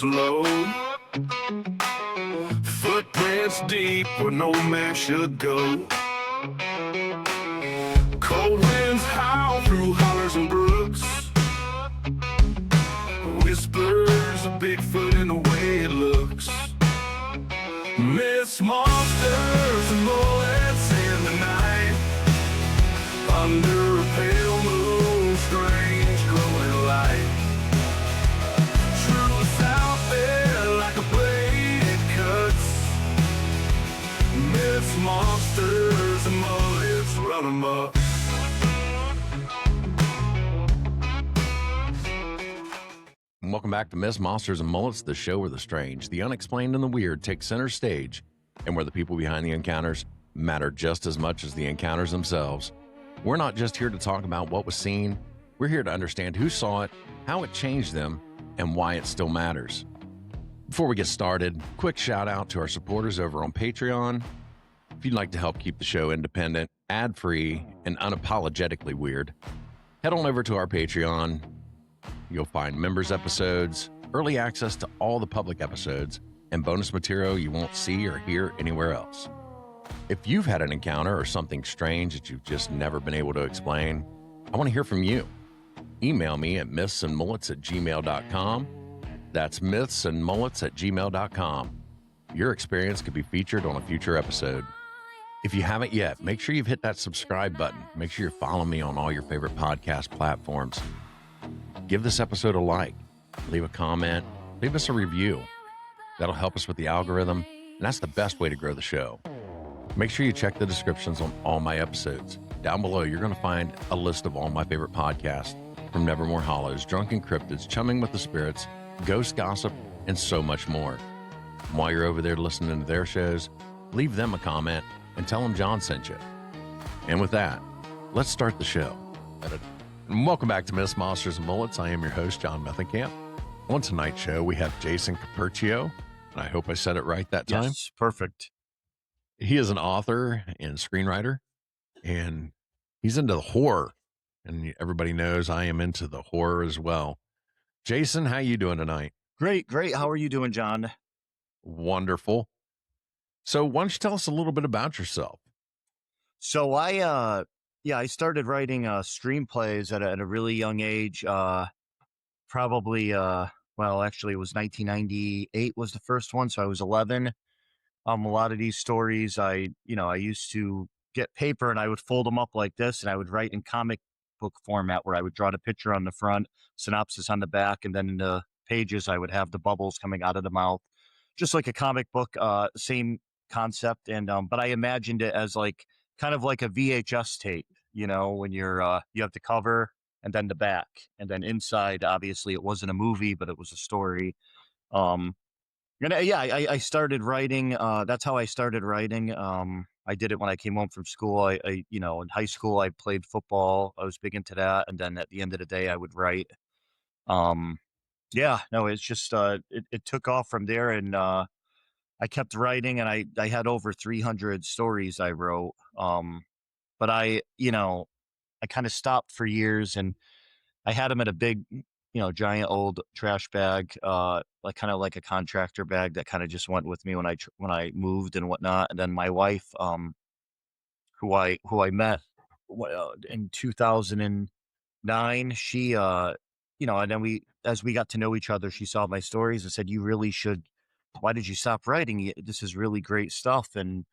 slow. Footprints deep where no man should go. Cold winds howl through hollers and brooks. Whispers of Bigfoot in the way it looks. Myths, monsters, and mullets in the night. Under a pale moon, strange glowing light. Truth out there like a blade it cuts. Myths, monsters, and mullets run amok. Welcome back to Myths, Monsters, and Mullets, the show where the strange, the unexplained, and the weird take center stage, and where the people behind the encounters matter just as much as the encounters themselves. We're not just here to talk about what was seen, we're here to understand who saw it, how it changed them, and why it still matters. Before we get started, quick shout out to our supporters over on Patreon. If you'd like to help keep the show independent, ad-free, and unapologetically weird, head on over to our Patreon. You'll find members episodes, early access to all the public episodes, and bonus material you won't see or hear anywhere else. If you've had an encounter or something strange that you've just never been able to explain, I want to hear from you. Email me at mythsandmullets@gmail.com. That's mythsandmullets@gmail.com. Your experience could be featured on a future episode. If you haven't yet, make sure you've hit that subscribe button. Make sure you're following me on all your favorite podcast platforms. Give this episode a like, leave a comment, leave us a review. That'll help us with the algorithm, and that's the best way to grow the show. Make sure you check the descriptions on all my episodes. Down below, you're going to find a list of all my favorite podcasts, from Nevermore Hollows, Drunken Cryptids, Chumming with the Spirits, Ghost Gossip, and so much more. And while you're over there listening to their shows, leave them a comment and tell them John sent you. And with that, let's start the show. And welcome back to Myths, Monsters, and Mullets. I am your host, John Methenkamp. On tonight's show, we have Jason Capirchio, and I hope I said it right that time. Yes, perfect. He is an author and screenwriter, and he's into the horror. And everybody knows I am into the horror as well. Jason, how you doing tonight? Great. How are you doing, John? Wonderful. So why don't you tell us a little bit about yourself? So I started writing screenplays at a really young age. Probably, actually, it was 1998 was the first one, so I was 11. A lot of these stories, I used to get paper and I would fold them up like this, and I would write in comic book format where I would draw the picture on the front, synopsis on the back, and then in the pages I would have the bubbles coming out of the mouth, just like a comic book. Same concept, and but I imagined it as kind of like a VHS tape, when you're you have the cover and then the back, and then inside, obviously it wasn't a movie, but it was a story. I started writing. That's how I started writing. I did it when I came home from school. I in high school I played football. I was big into that, and then at the end of the day I would write. It's just it took off from there, and I kept writing, and I had over 300 stories I wrote. But I kind of stopped for years, and I had them in a big, giant old trash bag, kind of like a contractor bag that kind of just went with me when I moved and whatnot. And then my wife, who I met in 2009, she, and then as we got to know each other, she saw my stories and said, "You really should. Why did you stop writing? This is really great stuff." And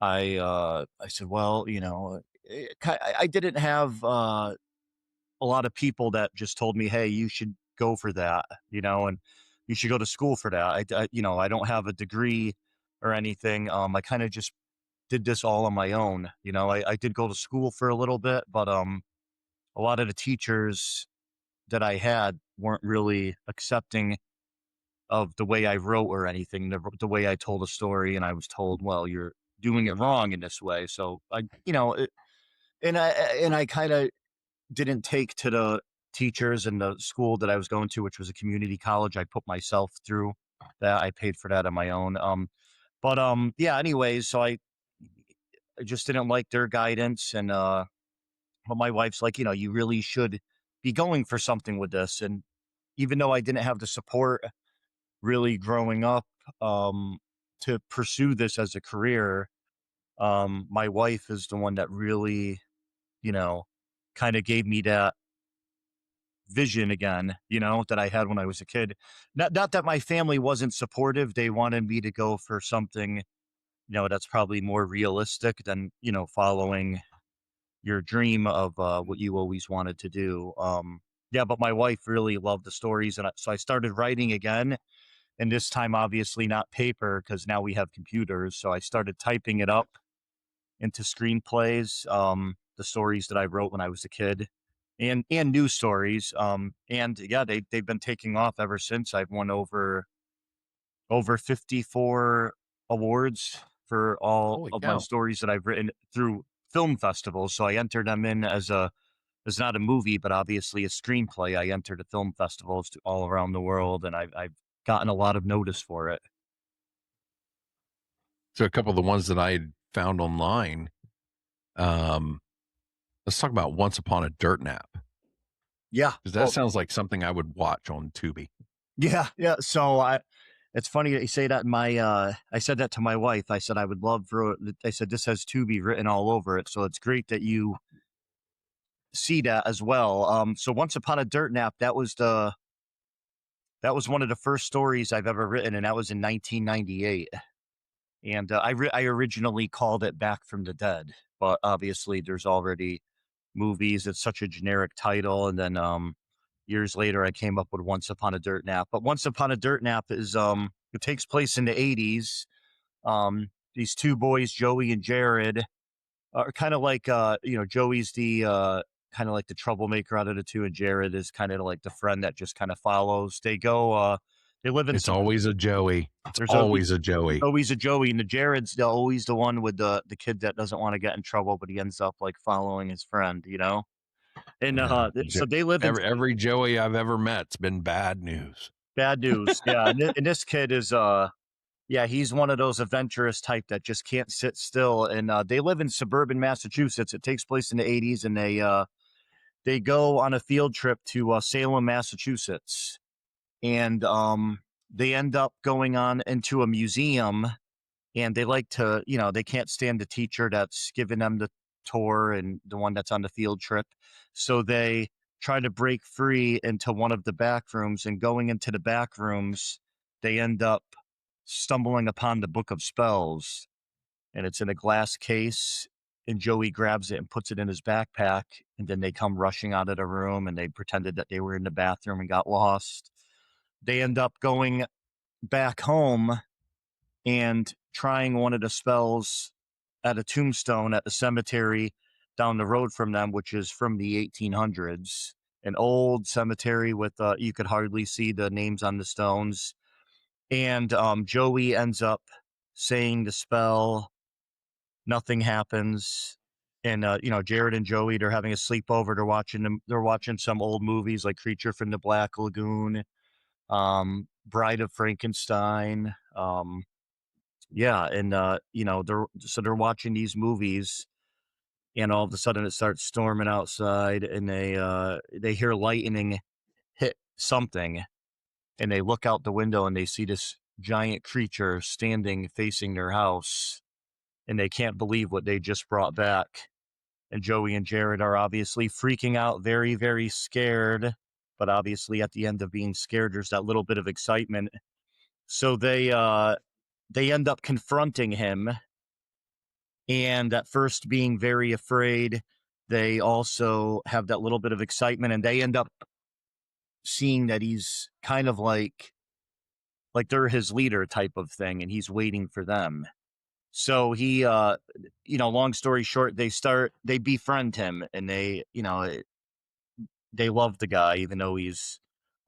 I said, "Well, I didn't have a lot of people that just told me, 'Hey, you should go for that,' and you should go to school for that. I don't have a degree or anything. I kind of just did this all on my own. I did go to school for a little bit, but a lot of the teachers that I had weren't really accepting of the way I wrote or anything, the way I told a story, and I was told, well, you're doing it wrong in this way. So I kind of didn't take to the teachers and the school that I was going to, which was a community college. I put myself through that. I paid for that on my own. Anyways, so I just didn't like their guidance. And but my wife's like, you really should be going for something with this. And even though I didn't have the support really growing up to pursue this as a career. My wife is the one that really, you know, kind of gave me that vision again, that I had when I was a kid. Not that my family wasn't supportive. They wanted me to go for something, that's probably more realistic than, following your dream of what you always wanted to do. Yeah, but my wife really loved the stories. And so I started writing again. And this time, obviously, not paper because now we have computers. So I started typing it up into screenplays, the stories that I wrote when I was a kid, and new stories. And yeah, they've been taking off ever since. I've won over 54 awards for all Holy of my cow. stories that I've written through film festivals. So I entered them in as not a movie, but obviously a screenplay. I entered the film festivals all around the world, and I've gotten a lot of notice for it. So a couple of the ones that I had found online, um, let's talk about Once Upon a Dirt Nap, Yeah. because that sounds like something I would watch on Tubi. Yeah, yeah. So it's funny that you say that. I said that to my wife. I said I would love for. I said this has to be written all over it. So it's great that you see that as well. So Once Upon a Dirt Nap, that was one of the first stories I've ever written, and that was in 1998. And I originally called it Back from the Dead, but obviously there's already movies. It's such a generic title, and then years later I came up with Once Upon a Dirt Nap. But Once Upon a Dirt Nap is it takes place in the 80s. These two boys, Joey and Jared, are kind of like Joey's the kind of like the troublemaker out of the two, and Jared is kind of like the friend that just kind of follows. They live in It's always a Joey. It's there's always a Joey. always a Joey, and the Jared's always the one with the kid that doesn't want to get in trouble, but he ends up like following his friend, And Yeah. so they live in Every Joey I've ever met's been bad news. bad news. Yeah, and this kid is yeah, he's one of those adventurous type that just can't sit still. And they live in suburban Massachusetts. It takes place in the 80s, and they go on a field trip to Salem, Massachusetts, and they end up going on into a museum. And they like to, they can't stand the teacher that's giving them the tour and the one that's on the field trip. So they try to break free into one of the back rooms, and going into the back rooms, they end up stumbling upon the book of spells, and it's in a glass case. And Joey grabs it and puts it in his backpack. And then they come rushing out of the room, and they pretended that they were in the bathroom and got lost. They end up going back home and trying one of the spells at a tombstone at the cemetery down the road from them, which is from the 1800s, an old cemetery with you could hardly see the names on the stones. And Joey ends up saying the spell, nothing happens. And Jared and Joey, they're having a sleepover. They're watching some old movies like Creature from the Black Lagoon, Bride of Frankenstein. Yeah, and they're watching these movies, and all of a sudden it starts storming outside, and they hear lightning hit something, and they look out the window and they see this giant creature standing facing their house, and they can't believe what they just brought back. And Joey and Jared are obviously freaking out, very, very scared. But obviously, at the end of being scared, there's that little bit of excitement. So they end up confronting him, and at first being very afraid, they also have that little bit of excitement, and they end up seeing that he's kind of like they're his leader type of thing, and he's waiting for them. So he, long story short, they befriend him, and they love the guy, even though he's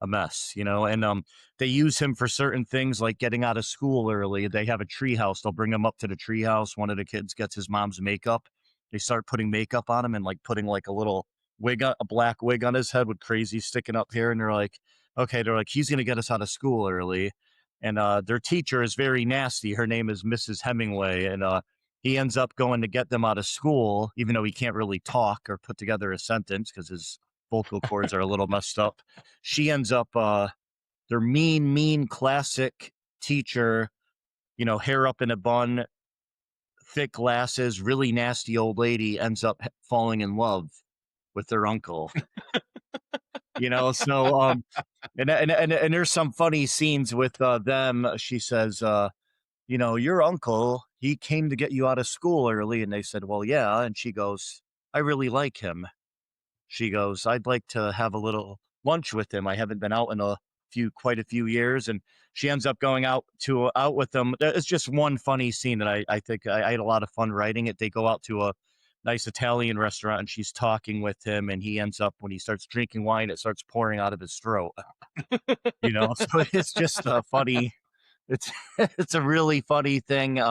a mess, and they use him for certain things like getting out of school early. They have a tree house. They'll bring him up to the tree house. One of the kids gets his mom's makeup. They start putting makeup on him and like putting like a little a black wig on his head with crazy sticking up here. And they're like, okay, he's going to get us out of school early. And their teacher is very nasty. Her name is Mrs. Hemingway. And he ends up going to get them out of school, even though he can't really talk or put together a sentence because his vocal cords are a little messed up. She ends up their mean classic teacher, hair up in a bun, thick glasses, really nasty old lady ends up falling in love with their uncle. So and there's some funny scenes with them. She says, your uncle, he came to get you out of school early, and they said, well, yeah, and she goes, I really like him. She goes, I'd like to have a little lunch with him. I haven't been out in quite a few years. And she ends up going out with them. It's just one funny scene that I think I had a lot of fun writing it. They go out to a nice Italian restaurant and she's talking with him. And he ends up, when he starts drinking wine, it starts pouring out of his throat, so it's just funny. It's, it's a really funny thing.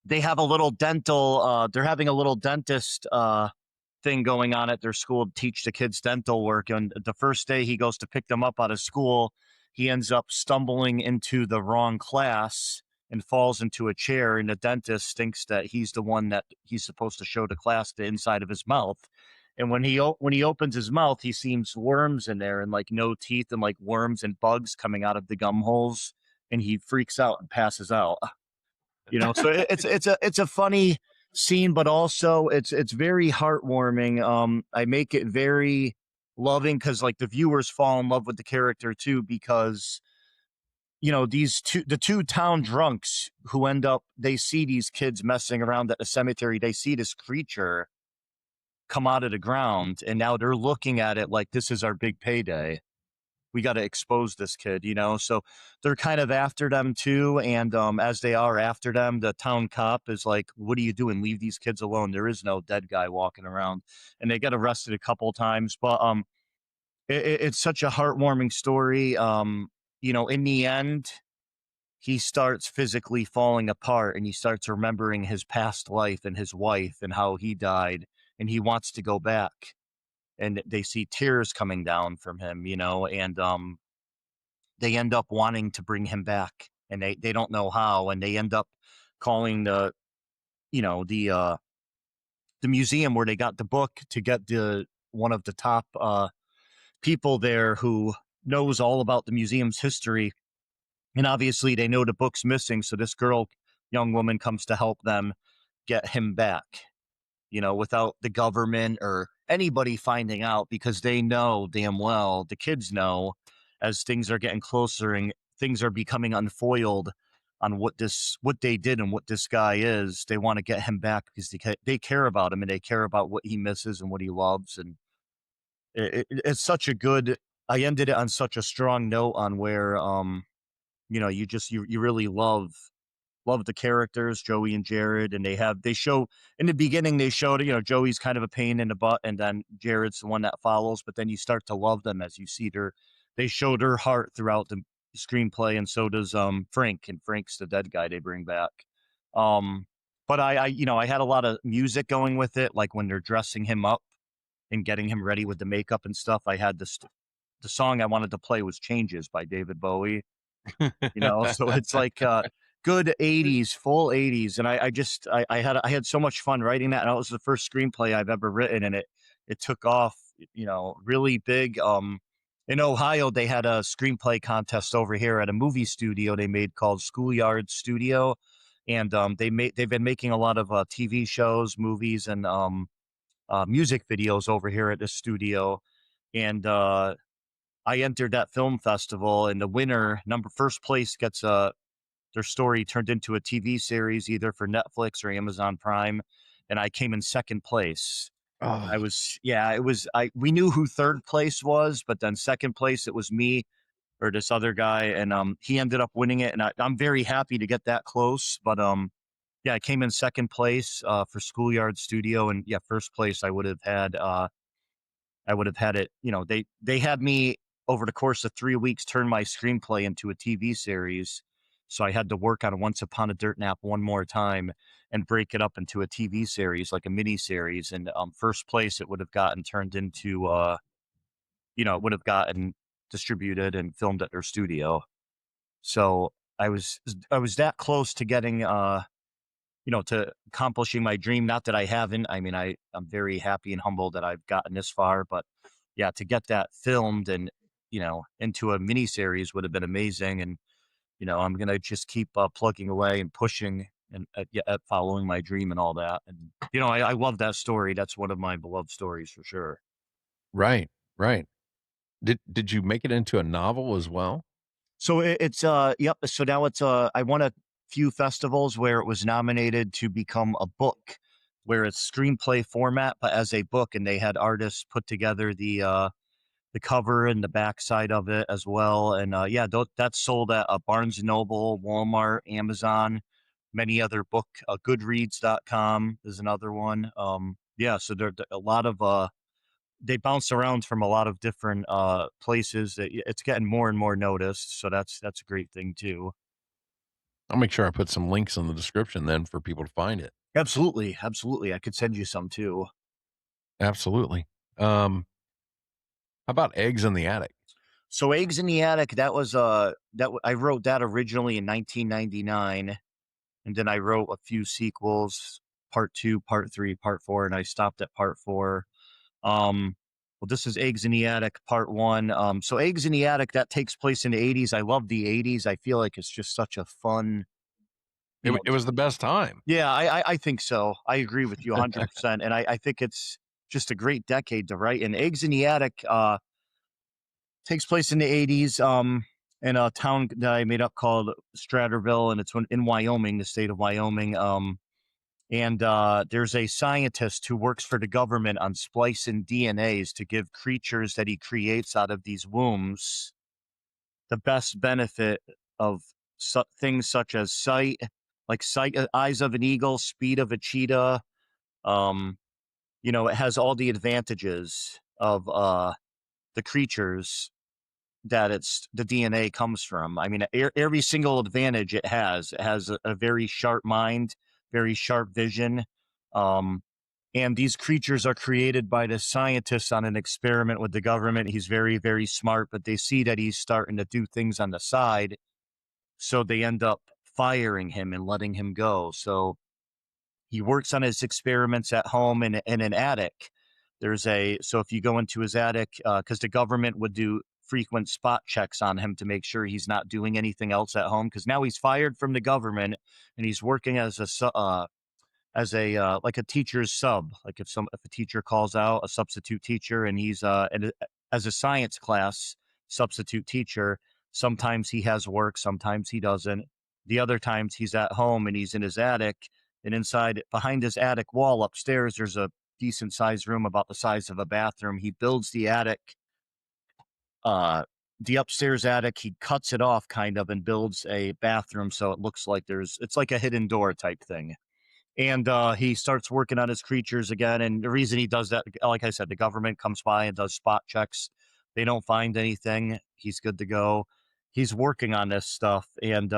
They have a little they're having a little dentist, thing going on at their school to teach the kids dental work. And the first day he goes to pick them up out of school, he ends up stumbling into the wrong class and falls into a chair. And the dentist thinks that he's the one that he's supposed to show the class the inside of his mouth. And when he opens his mouth, he sees worms in there and like no teeth and like worms and bugs coming out of the gum holes. And he freaks out and passes out. So it's a funny scene, but also it's very heartwarming. I make it very loving because like the viewers fall in love with the character too, because the two town drunks who they see these kids messing around at the cemetery, they see this creature come out of the ground, and now they're looking at it like this is our big payday. We got to expose this kid, so they're kind of after them too. And as they are after them, the town cop is like, what are you doing? Leave these kids alone. There is no dead guy walking around. And they get arrested a couple of times, but it's such a heartwarming story. In the end, he starts physically falling apart and he starts remembering his past life and his wife and how he died, and he wants to go back. And they see tears coming down from him, and they end up wanting to bring him back, and they don't know how, and they end up calling the museum where they got the book to get one of the top people there who knows all about the museum's history. And obviously they know the book's missing, so this young woman comes to help them get him back, without the government or anybody finding out, because they know damn well, the kids know, as things are getting closer and things are becoming unfoiled on what they did and what this guy is. They want to get him back because they care about him and they care about what he misses and what he loves. And it's such a good, I ended it on such a strong note on where, you really love the characters, Joey and Jared. And they show in the beginning, they showed, Joey's kind of a pain in the butt, and then Jared's the one that follows, but then you start to love them as you see they showed her heart throughout the screenplay. And so does Frank, and Frank's the dead guy they bring back. But I had a lot of music going with it, like when they're dressing him up and getting him ready with the makeup and stuff. I had the song I wanted to play was Changes by David Bowie. So it's like good 80s, full 80s. And I had so much fun writing that. And that was the first screenplay I've ever written. And it took off, really big. In Ohio, they had a screenplay contest over here at a movie studio they made called Schoolyard Studio. And they've been making a lot of TV shows, movies, and music videos over here at this studio. And I entered that film festival, and the winner, first place, gets their story turned into a TV series, either for Netflix or Amazon Prime. And I came in second place. Oh, We knew who third place was, but then second place, it was me or this other guy. And he ended up winning it. And I'm very happy to get that close. But I came in second place for Schoolyard Studio. And first place, I would have had it. They had me over the course of 3 weeks turn my screenplay into a TV series. So I had to work on Once Upon a Dirt Nap one more time and break it up into a TV series, like a mini series. And first place, it would have gotten turned into, it would have gotten distributed and filmed at their studio. So I was that close to getting, to accomplishing my dream. Not that I haven't. I mean, I'm very happy and humbled that I've gotten this far, but to get that filmed and into a mini series would have been amazing. And, I'm going to just keep plugging away and pushing and at following my dream and all that. And, I love that story. That's one of my beloved stories for sure. Right, right. Did you make it into a novel as well? So it's yep. So now it's I won a few festivals where it was nominated to become a book, where it's screenplay format, but as a book, and they had artists put together the cover and the backside of it as well. And yeah, that's sold at Barnes and Noble, Walmart, Amazon, many other book. Goodreads.com is another one. Yeah, so there a lot of they bounce around from a lot of different places. It's getting more and more noticed, so that's a great thing too. I'll make sure I put some links in the description then for people to find it. Absolutely, absolutely. I could send you some too. Absolutely. How about Eggs in the Attic? So Eggs in the Attic, that was I wrote that originally in 1999, and then I wrote a few sequels, part 2, part 3, part 4, and I stopped at part 4. Well, this is Eggs in the Attic, part 1. So Eggs in the Attic, that takes place in the 80s. I love the 80s. I feel like it's just such a fun, It was the best time. yeah, I think so. I agree with you 100%. And I think it's just a great decade to write. And Eggs in the Attic takes place in the 80s in a town that I made up called Straterville, and it's in Wyoming, the state of Wyoming. And there's a scientist who works for the government on splicing DNAs to give creatures that he creates out of these wombs the best benefit of things such as sight, like eyes of an eagle, speed of a cheetah. Um, it has all the advantages of the creatures that the DNA comes from. I mean, every single advantage it has. It has a very sharp mind, very sharp vision. And these creatures are created by the scientists on an experiment with the government. He's very, very smart, but they see that he's starting to do things on the side. So they end up firing him and letting him go. So he works on his experiments at home in an attic. So if you go into his attic, because the government would do frequent spot checks on him to make sure he's not doing anything else at home, because now he's fired from the government and he's working as a like a teacher's sub. Like if a teacher calls out, a substitute teacher, and he's as a science class substitute teacher. Sometimes he has work, sometimes he doesn't. The other times he's at home and he's in his attic, and inside behind his attic wall upstairs there's a decent sized room about the size of a bathroom. He builds the attic, the upstairs attic, he cuts it off kind of and builds a bathroom so it looks like it's like a hidden door type thing. And he starts working on his creatures again. And the reason he does that, like I said, the government comes by and does spot checks. They don't find anything. He's good to go. He's working on this stuff. And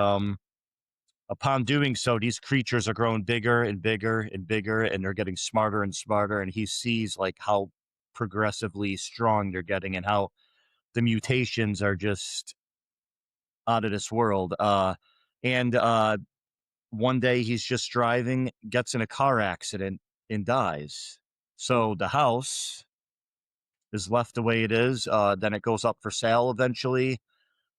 upon doing so, these creatures are growing bigger and bigger and bigger, and they're getting smarter and smarter. And he sees like how progressively strong they're getting and how the mutations are just out of this world. And one day he's just driving, gets in a car accident, and dies. So the house is left the way it is. Then it goes up for sale eventually.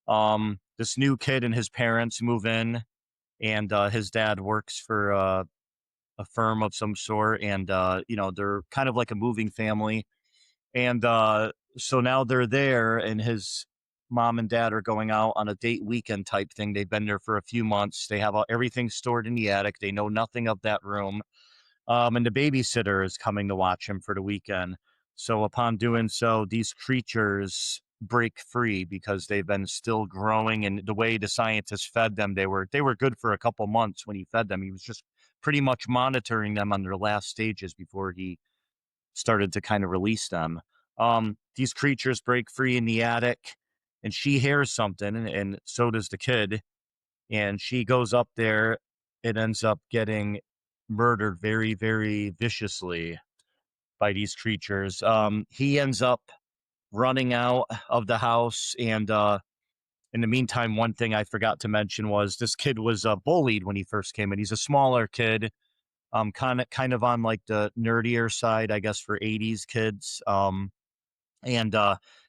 This new kid and his parents move in, and his dad works for a firm of some sort, and they're kind of like a moving family. And so now they're there, and his mom and dad are going out on a date weekend type thing. They've been there for a few months. They have everything stored in the attic. They know nothing of that room. And the babysitter is coming to watch him for the weekend. So upon doing so, these creatures break free because they've been still growing. And the way the scientists fed them, they were good for a couple months when he fed them. He was just pretty much monitoring them on their last stages before he started to kind of release them. These creatures break free in the attic, and she hears something, and so does the kid. And she goes up there and ends up getting murdered very, very viciously by these creatures. He ends up running out of the house, and in the meantime, one thing I forgot to mention was this kid was bullied when he first came in. He's a smaller kid, kind of on like the nerdier side, I guess, for 80s kids. and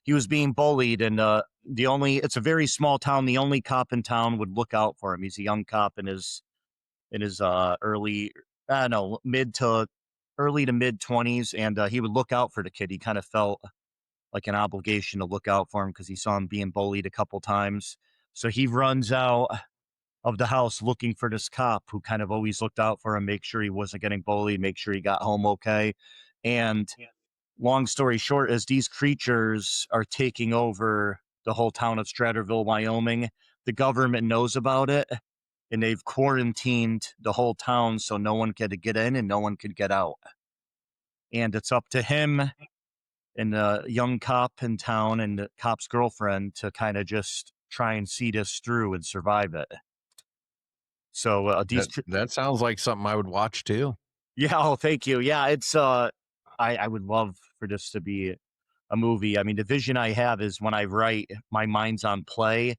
he was being bullied. And it's a very small town. The only cop in town would look out for him. He's a young cop in his early, I don't know, mid to early to mid 20s, and he would look out for the kid. He kind of felt like an obligation to look out for him because he saw him being bullied a couple times. So he runs out of the house looking for this cop who kind of always looked out for him, make sure he wasn't getting bullied, make sure he got home okay. And long story short, as these creatures are taking over the whole town of Straterville, Wyoming, the government knows about it, and they've quarantined the whole town so no one could get in and no one could get out. And it's up to him and the young cop in town and the cop's girlfriend to kind of just try and see this through and survive it. So That sounds like something I would watch too. yeah, oh, thank you. Yeah, it's I would love for this to be a movie. I mean, the vision I have is when I write, my mind's on play.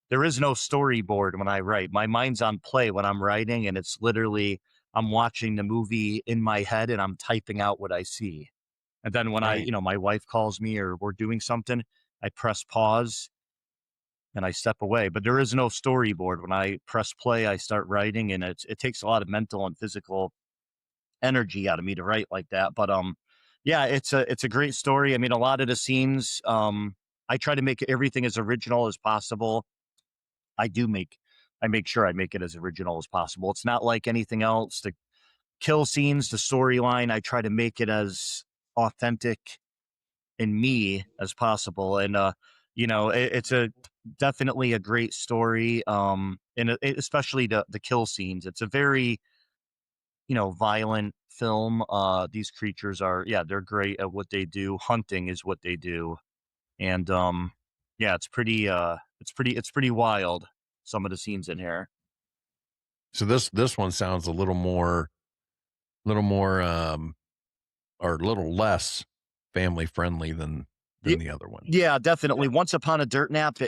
There is no storyboard when I write. My mind's on play when I'm writing, and it's literally I'm watching the movie in my head and I'm typing out what I see. And then when Right. my wife calls me or we're doing something, I press pause and I step away. But there is no storyboard. When I press play, I start writing, and it takes a lot of mental and physical energy out of me to write like that. But yeah, it's a great story. I mean, a lot of the scenes, I try to make everything as original as possible. I do make I make sure I make it as original as possible. It's not like anything else. The kill scenes, the storyline, I try to make it as authentic and me as possible. And it's a definitely a great story. And especially the kill scenes. It's a very violent film. These creatures are, yeah, they're great at what they do. Hunting is what they do. And yeah, it's pretty wild, some of the scenes in here. So this one sounds a little more or a little less family friendly than the other one. Yeah, definitely. Once Upon a Dirt Nap,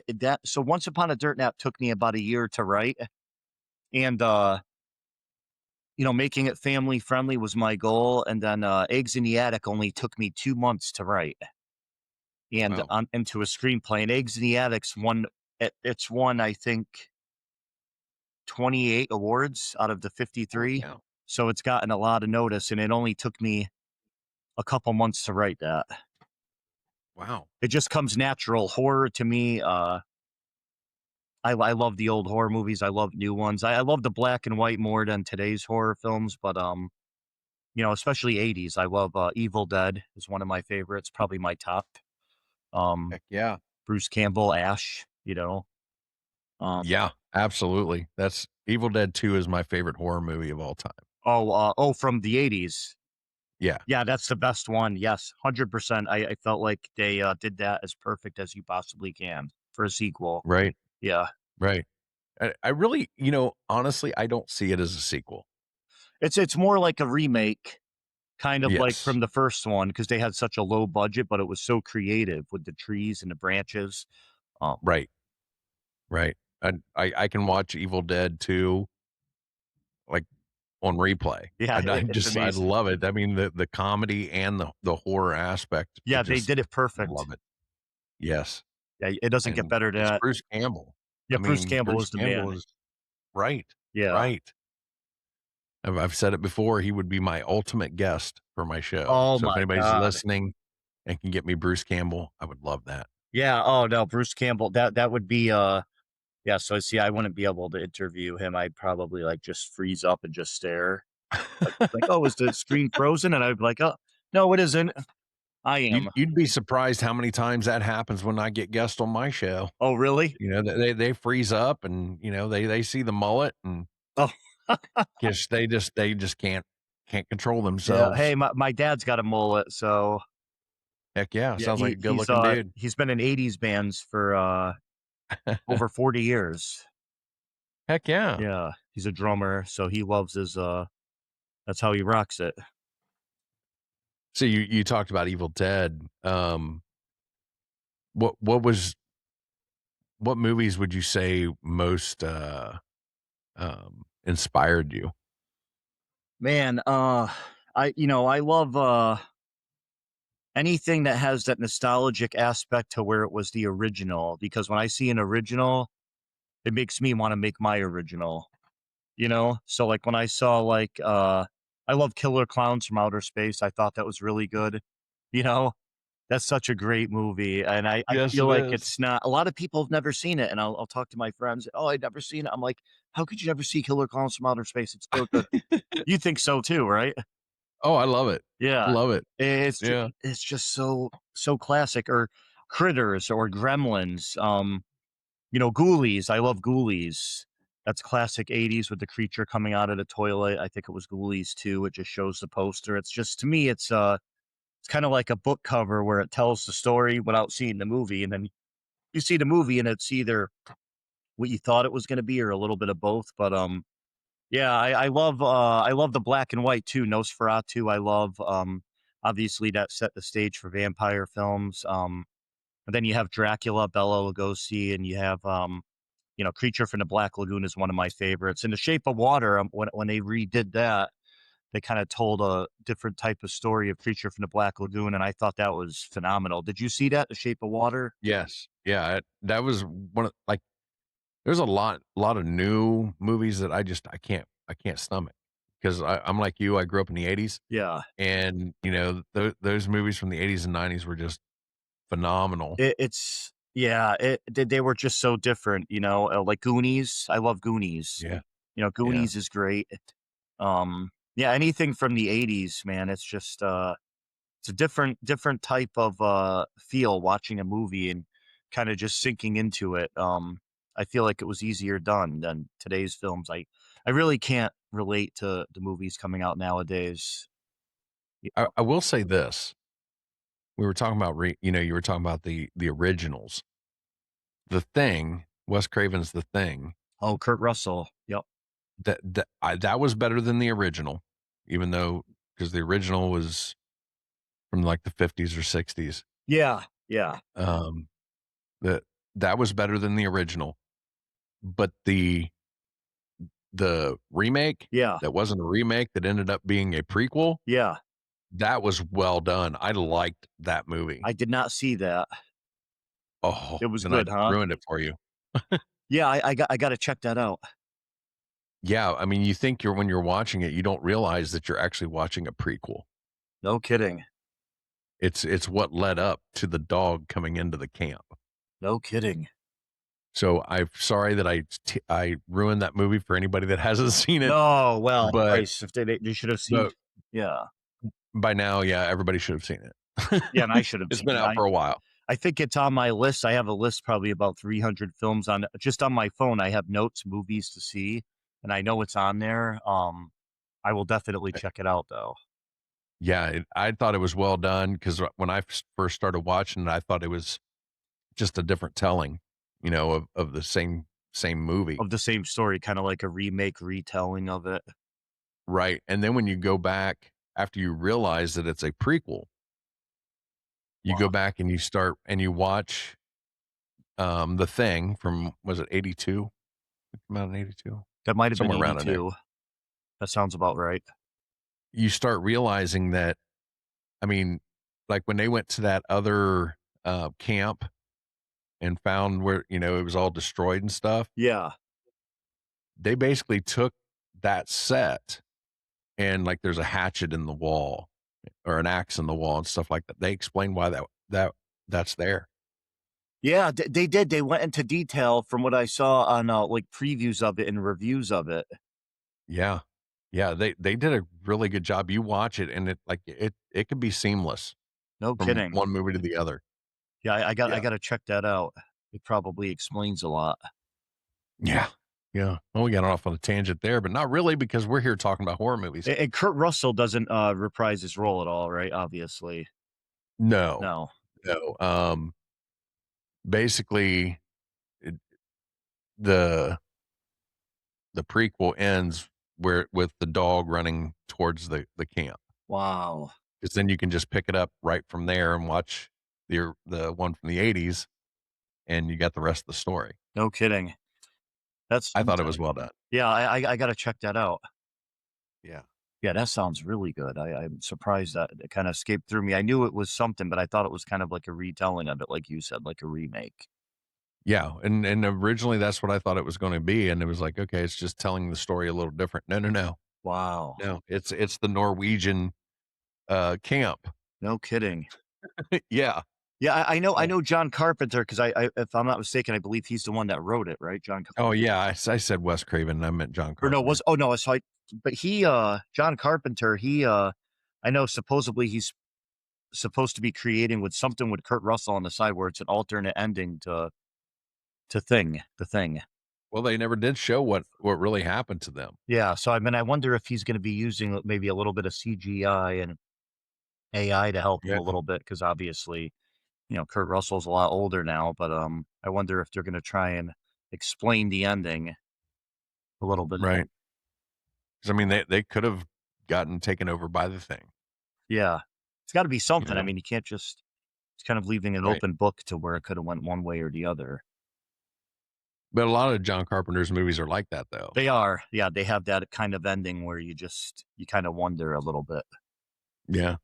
Once Upon a Dirt Nap took me about a year to write, and making it family friendly was my goal, and then Eggs in the Attic only took me 2 months to write, and Wow. on into a screenplay. And Eggs in the Attic's won it's won, I think, 28 awards out of the Holy 53. cow. So it's gotten a lot of notice, and it only took me a couple months to write that. Wow. It just comes natural. Horror to me, I love the old horror movies. I love new ones. I love the black and white more than today's horror films, but especially 80s. I love Evil Dead is one of my favorites, probably my top. Um, Heck yeah. Bruce Campbell, Ash, Um, Yeah, absolutely. That's Evil Dead 2 is my favorite horror movie of all time. from the 80s. Yeah. Yeah, that's the best one. Yes, 100%. I felt like they did that as perfect as you possibly can for a sequel. Right. Yeah. Right. I really, honestly, I don't see it as a sequel. It's more like a remake, kind of like Yes. from the first one, because they had such a low budget, but it was so creative with the trees and the branches. Um, Right. Right. I can watch Evil Dead 2 like on replay. yeah, it's I amazing. love it. I mean, the comedy and the horror aspect, Yeah, they did it perfect. love it. Yes. Yeah, it doesn't get And better than it's that. Bruce Campbell. Yeah, I Bruce mean, Campbell Bruce is the Campbell man. is right. Yeah. Right. I've said it before, he would be my ultimate guest for my show. Oh So if my anybody's god. listening and can get me Bruce Campbell, I would love that. Yeah. Oh no, Bruce Campbell. That would be yeah. So see, I wouldn't be able to interview him. I'd probably like just freeze up and just stare. Like, oh, is the screen frozen? And I'd be like, oh, no, it isn't. I am. You'd be surprised how many times that happens when I get guests on my show. Oh, really? They freeze up and, they see the mullet and Oh, they just can't control yeah. themselves. Hey, my dad's got a mullet, so Heck yeah, yeah, sounds like a good-looking dude. he's been in '80s bands for over 40 years. Heck yeah. Yeah, he's a drummer, so he loves his that's how he rocks it. So you talked about Evil Dead. What was what movies would you say most inspired you? Man, I love anything that has that nostalgic aspect to where it was the original. Because when I see an original, it makes me want to make my original. So like when I saw I love Killer Clowns from Outer Space. I thought that was really good. You know, that's such a great movie, and I Yes, feel it like is. it's not a lot of people have never seen it, and I'll talk to my friends. Oh, I've never seen it. I'm like, how could you never see Killer Clowns from Outer Space? It's so good. You think so too, right? Oh, I love it. Yeah, Love it. Yeah. it's just so classic. Or Critters or Gremlins. Ghoulies. I love Ghoulies. That's classic 80s with the creature coming out of the toilet. I think it was Ghoulies too. It just shows the poster. It's just to me, it's kind of like a book cover where it tells the story without seeing the movie, and then you see the movie and it's either what you thought it was going to be or a little bit of both. But yeah, I love the black and white too. Nosferatu, I love. Obviously that set the stage for vampire films. And then you have Dracula, Bela Lugosi, and you have Creature from the Black Lagoon is one of my favorites. In The Shape of Water, when they redid that, they kind of told a different type of story of Creature from the Black Lagoon, and I thought that was phenomenal. Did you see that, The Shape of Water? Yes. Yeah. That was one of like. There's a lot of new movies that I can't stomach because I'm like you. I grew up in the '80s, Yeah, and those movies from the '80s and '90s were just phenomenal. it's yeah, they were just so different. Like Goonies. I love Goonies. Yeah. Yeah. Goonies is great. Yeah, anything from the '80s, man. It's just it's a different type of feel watching a movie and kind of just sinking into it. I feel like it was easier done than today's films. I really can't relate to the movies coming out nowadays. Y- I will say this: we were talking about you were talking about the originals. The Thing, Wes Craven's The Thing. Oh, Kurt Russell. Yep. That was better than the original, even though because the original was from like the 50s or 60s. Yeah. Yeah. Um, that that was better than the original, but the remake Yeah. that wasn't a remake that ended up being a prequel, Yeah. that was well done. I liked that movie. I did not see that. Oh, It was then I good, huh? ruined it for you. Yeah. I got to check that out. Yeah, I mean, you think when you're watching it, you don't realize that you're actually watching a prequel. No kidding. It's what led up to the dog coming into the camp. No kidding. So I'm sorry that I ruined that movie for anybody that hasn't seen it, No, well, but Christ, if they should have seen. but Yeah. by now, yeah, everybody should have seen it. Yeah, and I should have It's seen been it. out for a while. I think it's on my list. I have a list probably about 300 films on just on my phone. I have notes, movies to see, and I know it's on there. I will definitely check it out though. Yeah, I thought it was well done because when I first started watching it, I thought it was just a different telling, of the same movie, Of the same story, kind of like a remake, retelling of it. right? And then when you go back after you realize that it's a prequel, you go Wow. back and you start and you watch The Thing from was it 82? It came out in 82? That might have been Somewhere around in there. 82. That sounds about right. You start realizing that I mean, like when they went to that other camp and found where, it was all destroyed and stuff, Yeah. they basically took that set and like there's a hatchet in the wall or an axe in the wall and stuff like that. They explained why that's there. Yeah, they did. They went into detail from what I saw on like previews of it and reviews of it. Yeah. Yeah, they did a really good job. You watch it and it could be seamless No from kidding. one movie to the other. Yeah, I Yeah. got to check that out. It probably explains a lot. Yeah. Yeah. Well, we got off on a tangent there, but not really because we're here talking about horror movies. And Kurt Russell doesn't reprise his role at all, right? Obviously. No. No. No. Basically it, the the prequel ends where with the dog running towards the camp. Wow. Because then you can just pick it up right from there and watch the one from the '80s, and you got the rest of the story. No kidding. That's I thought it was something. well done. Yeah, I got to check that out. Yeah. Yeah, that sounds really good. I'm surprised that it kind of escaped through me. I knew it was something, but I thought it was kind of like a retelling of it, like you said, like a remake. Yeah, and originally that's what I thought it was gonna be, and it was like, okay, it's just telling the story a little different. No, no, no. Wow. No, it's the Norwegian, camp. No kidding. Yeah. Yeah, I So know John Carpenter because if I'm not mistaken, I believe he's the one that wrote it, right? John oh, yeah, I said Wes Craven, and I meant John Or no, Carpenter. so but John Carpenter, I know supposedly he's supposed to be creating with something with Kurt Russell on the side where it's an alternate ending the Thing. Well, they never did show what really happened to them. Yeah, so I mean, I wonder if he's gonna be using maybe a little bit of CGI and AI to help him Yeah, a little bit because obviously, Kurt Russell's a lot older now, but, I wonder if they're gonna try and explain the ending a little bit. right. 'Cause, I mean, they could have gotten taken over by the Thing, Yeah. It's gotta be you something. I know? mean, you can't just it's kind of leaving an Right. open book to where it coulda went one way or the other. But a lot of John Carpenter's movies are like that, though. They are. Yeah, they have that kind of ending where you kinda wonder a little bit. Yeah.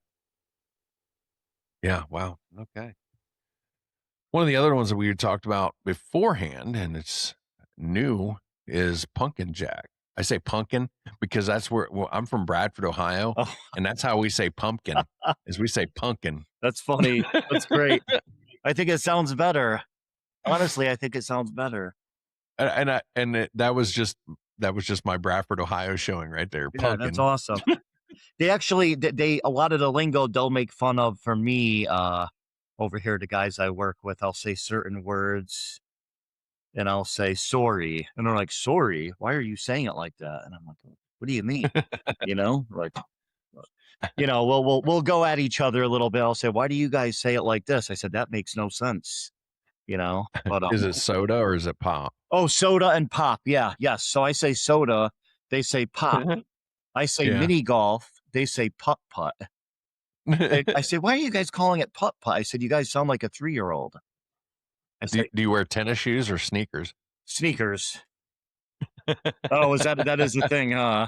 Yeah, wow, okay. One of the other ones that we had talked about beforehand, and it's new, is Pumpkin Jack. I say pumpkin because that's where well, I'm from Bradford, Ohio, Oh, and that's how we say pumpkin, is we say pumpkin. that's funny. That's great. I think it sounds better. Honestly, I think it sounds better. That was just my Bradford, Ohio showing right there, Yeah, that's pumpkin. awesome. They actually they a lot of the lingo they'll make fun of for me, over here, the guys I work with, I'll say certain words and I'll say sorry. And they're like, sorry, why are you saying it like that? And I'm like, what do you mean? Like, we'll go at each other a little bit. I'll say, why do you guys say it like this? I said, that makes no sense, but, Is it soda or is it pop? oh, soda and pop. Yeah. Yes. So I say soda. They say pop. I say Yeah. mini golf. They say putt putt. I say, why are you guys calling it putt putt? I said, you guys sound like a 3-year-old. I Do say, do you wear tennis shoes or sneakers? sneakers. Oh, that is the thing, huh?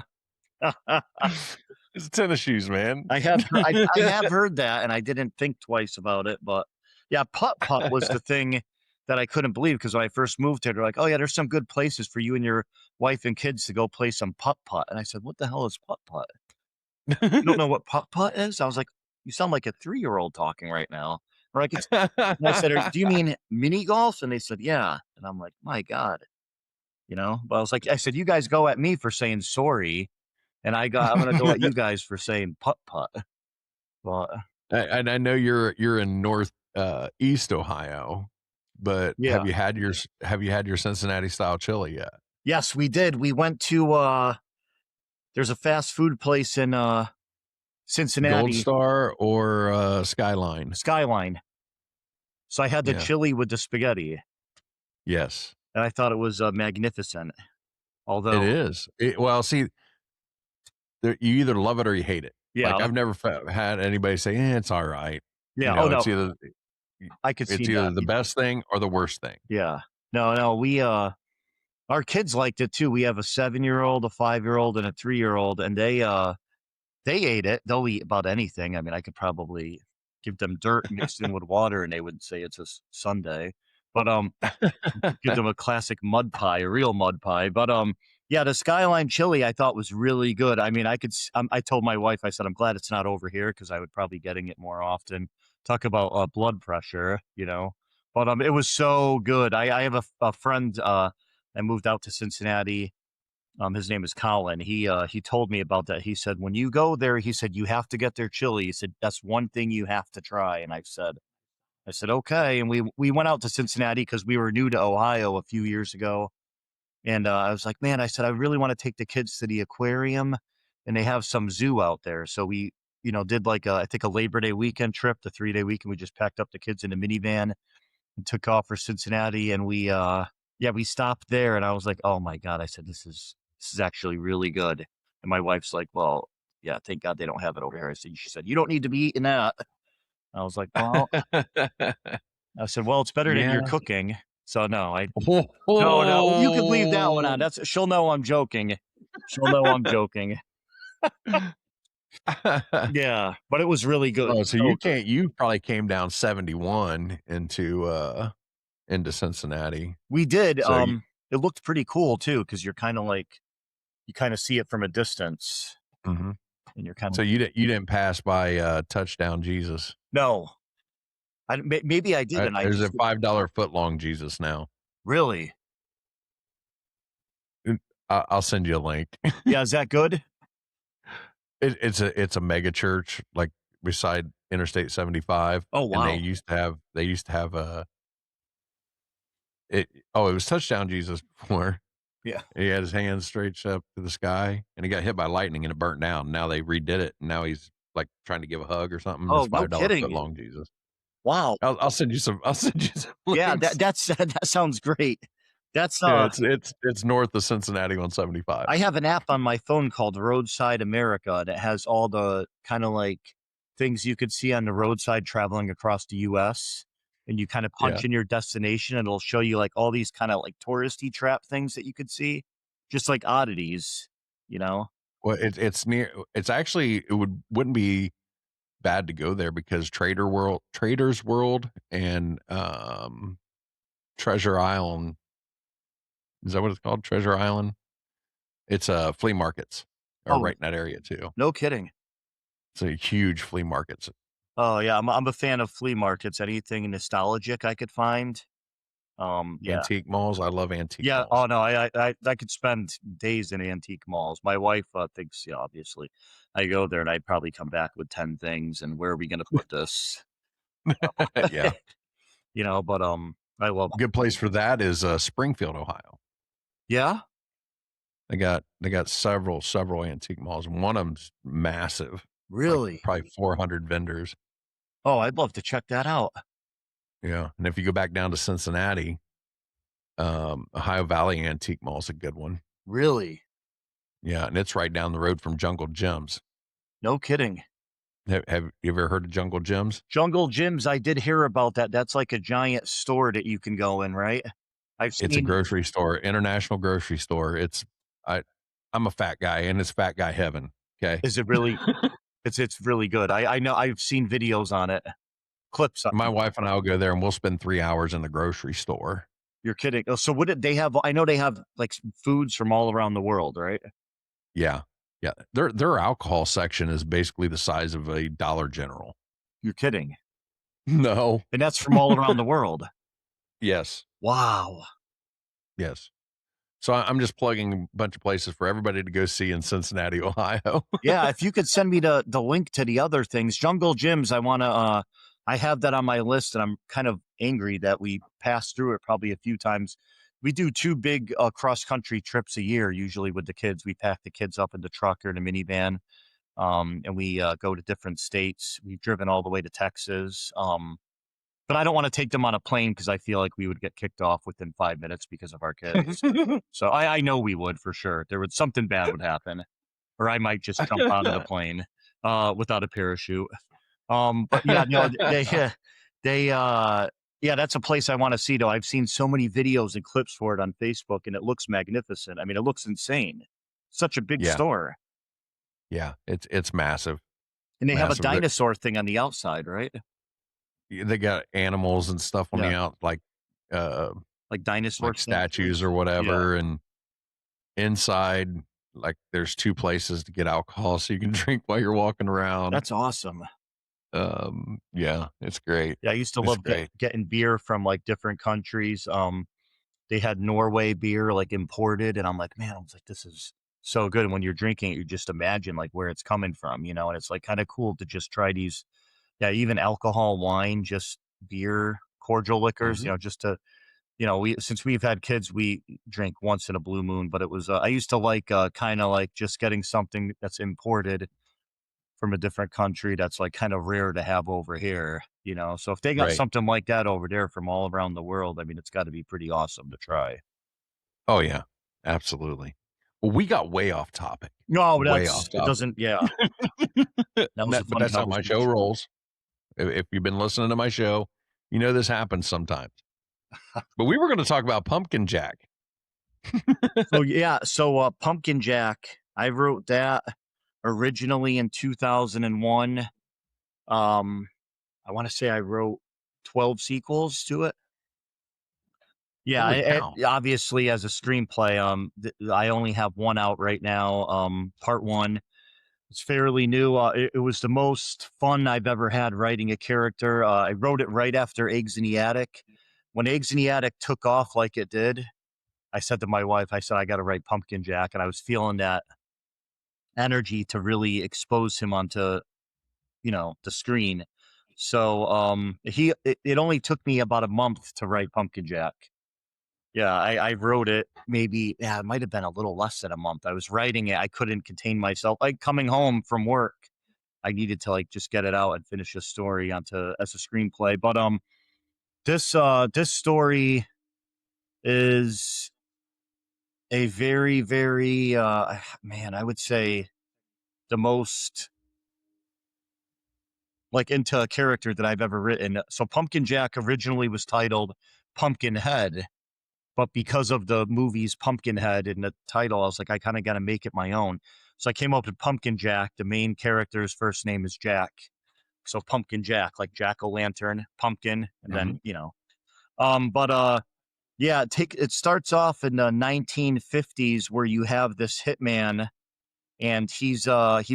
It's tennis shoes, man. I have heard that, and I didn't think twice about it, but yeah, putt putt was the thing that I couldn't believe because when I first moved here, they're like, "Oh yeah, there's some good places for you and your wife and kids to go play some putt putt." And I said, "What the hell is putt putt? You don't know what putt putt is?" I was like, "You sound like a 3-year-old talking right now." Or like it's and I said, "Do you mean mini golf?" And they said, "Yeah." And I'm like, "My God," But I said, "You guys go at me for saying sorry, and I'm gonna go at you guys for saying putt putt." Well, And I know you're in North East Ohio, but yeah. have you had your Cincinnati style chili yet? Yes, we did. We went to there's a fast food place in Gold Cincinnati, Star or Skyline? Skyline. So I had the Yeah. chili with the spaghetti, Yes, and I thought it was magnificent. it Although, is. Well, see, you either love it or you hate it. yeah, Like I've never had anybody say, it's all right. yeah. Oh no, I could see It's either that. the best thing or the worst thing. Yeah. No, we our kids liked it too. We have a 7-year-old, a 5-year-old, and a 3-year-old, and they ate it. They'll eat about anything. I mean, I could probably give them dirt mixed in with water, and they would say it's a Sunday. But give them a classic mud pie, a real mud pie. But yeah, the Skyline chili I thought was really good. I mean, I told my wife, I said, I'm glad it's not over here because I would probably getting it more often. Talk about blood pressure. But it was so good. I have a friend that moved out to Cincinnati. His name is Colin. He told me about that. He said, when you go there, he said, you have to get their chili. He said, that's one thing you have to try. And I said, okay. And we went out to Cincinnati because we were new to Ohio a few years ago. And I was like, man, I said, I really want to take the kids to the aquarium and they have some zoo out there. So we, did like I think a Labor Day weekend trip, the 3-day weekend. We just packed up the kids in a minivan and took off for Cincinnati. And we stopped there and I was like, oh my God. I said, this is actually really good. And my wife's like, well, yeah, thank God they don't have it over here. She said, you don't need to be eating that. I was like, well, I said, well, it's better than Yeah. your cooking. So no, no, you could leave that one on. She'll know I'm joking. She'll know I'm joking. Yeah, but it was really good. Oh, so So you good. can't. You probably came down 71 into Cincinnati. We did. So you, It looked pretty cool too, because you're kind of like you kind of see it from a distance, mhm. and you're kind of So you didn't pass by Touchdown Jesus. no. Maybe I did, and I There's a just $5 foot long Jesus now. really. I'll send you a link. Yeah, is that good? It's a mega church like beside Interstate 75, Oh and wow. they used to have a it. Oh, it was Touchdown Jesus before. Yeah. He had his hands stretched up to the sky, and he got hit by lightning, and it burnt down. Now they redid it, and now he's like trying to give a hug or something. It's Oh, no $5 foot kidding. long Jesus. Wow. I'll send you some. I'll send you some Yeah, links. that's that sounds great. That's Yeah, it's north of Cincinnati on 75. I have an app on my phone called Roadside America that has all the kind of like things you could see on the roadside traveling across the US. And you kind of Yeah. punch in your destination and it'll show you like all these kind of like touristy trap things that you could see, just like oddities, you know? Well, it's near. It's actually wouldn't be bad to go there because Traders World, and Treasure Island. Is that what it's called? Treasure Island. It's flea markets are Oh, right in that area too. no kidding. It's a huge flea markets. Oh yeah, I'm a fan of flea markets. Anything nostalgic I could find. Yeah. Antique malls. I love antique Yeah. malls. Oh no, I could spend days in antique malls. My wife thinks, yeah, obviously, I go there and I'd probably come back with 10 things. And where are we going to put this? Yeah. But I love. Good place for that is Springfield, Ohio. Yeah, They got several antique malls, and one of them's massive, like really. probably 400 vendors. Oh, I'd love to check that out. Yeah, and if you go back down to Cincinnati, Ohio Valley Antique Mall is a good one. Really, Yeah, and it's right down the road from Jungle Gyms. no kidding. Have you ever heard of Jungle Gyms? Jungle gyms. I did hear about that. That's like a giant store that you can go in, right? I've It's a seen. grocery store, international grocery store. I I'm a fat guy, and it's fat guy heaven. Okay, Is it really? It's really good. I know. I've seen videos on it, clips. my wife and I will go there, and we'll spend 3 hours in the grocery store. You're kidding. Oh, so what did they have? I know they have like foods from all around the world, right? Yeah, yeah. Their alcohol section is basically the size of a Dollar General. You're kidding. No. And that's from all around the world. Yes. Wow. Yes. So I'm just plugging a bunch of places for everybody to go see in Cincinnati, Ohio. Yeah, if you could send me the link to the other things, Jungle Gyms, I have that on my list and I'm kind of angry that we passed through it probably a few times. We do 2 big cross country trips a year usually with the kids. We pack the kids up in the truck or in a minivan. And we go to different states. We've driven all the way to Texas. But I don't want to take them on a plane because I feel like we would get kicked off within 5 minutes because of our kids. So I know we would for sure. Something bad would happen, or I might just jump out of the plane without a parachute. But yeah, no, yeah, that's a place I want to see though. I've seen so many videos and clips for it on Facebook, and it looks magnificent. I mean, it looks insane. Such a big Yeah. store, Yeah. It's massive. and they have a Massive. dinosaur thing on the outside, right? They got animals and stuff on the Yeah. out, like Dinosaur like statues or whatever. And inside, like there's 2 places to get alcohol so you can drink while you're walking around. That's awesome. Yeah, it's great. Yeah, I used to It's love great. getting beer from like different countries. They had Norway beer like imported, and I'm like, man, I was like, this is so good. And when you're drinking it, you just imagine like where it's coming from, and it's like kind of cool to just try these, yeah, even alcohol, wine, just beer, cordial liquors, just to, since we've had kids, we drink once in a blue moon, but it was, I used to like kind of like just getting something that's imported from a different country that's like kind of rare to have over here, So if they got Right. something like that over there from all around the world, I mean, it's got to be pretty awesome to try. Oh yeah, absolutely. Well, we got way off topic. No, Way off it topic. doesn't. Yeah, that was a But fun that's how my show conversation. rolls. If you've been listening to my show, you know this happens sometimes. But we were going to talk about Pumpkin Jack. So yeah, so Pumpkin Jack, I wrote that. originally in 2001. I want to say I wrote 12 sequels to it. Yeah, Holy cow. obviously as a screenplay, I only have one out right now. Part one. It's fairly new. It was the most fun I've ever had writing a character. I wrote it right after Eggs in the Attic. When Eggs in the Attic took off like it did, I said to my wife, I said, I got to write Pumpkin Jack. And I was feeling that energy to really expose him onto, the screen. So it only took me about a month to write Pumpkin Jack. Yeah, I wrote it maybe, it might have been a little less than a month. I was writing it. I couldn't contain myself. Like coming home from work, I needed to like just get it out and finish a story onto as a screenplay. But this story is a very, very man, I would say the most like into a character that I've ever written. So Pumpkin Jack originally was titled Pumpkinhead. But because of the movie's Pumpkinhead in the title, I was like, I kind of got to make it my own. So I came up with Pumpkin Jack. The main character's first name is Jack. So Pumpkin Jack, like jack-o'-lantern, pumpkin, and then, yeah, it starts off in the 1950s where you have this hitman and he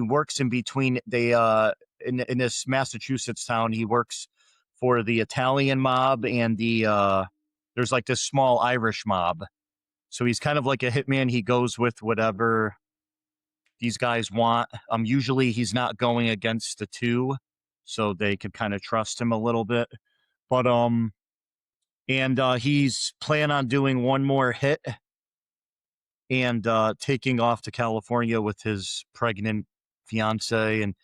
works in between in this Massachusetts town, he works for the Italian mob and there's like this small Irish mob. So he's kind of like a hitman. He goes with whatever these guys want. Usually he's not going against the two, so they could kind of trust him a little bit. But he's planning on doing one more hit and taking off to California with his pregnant fiance, and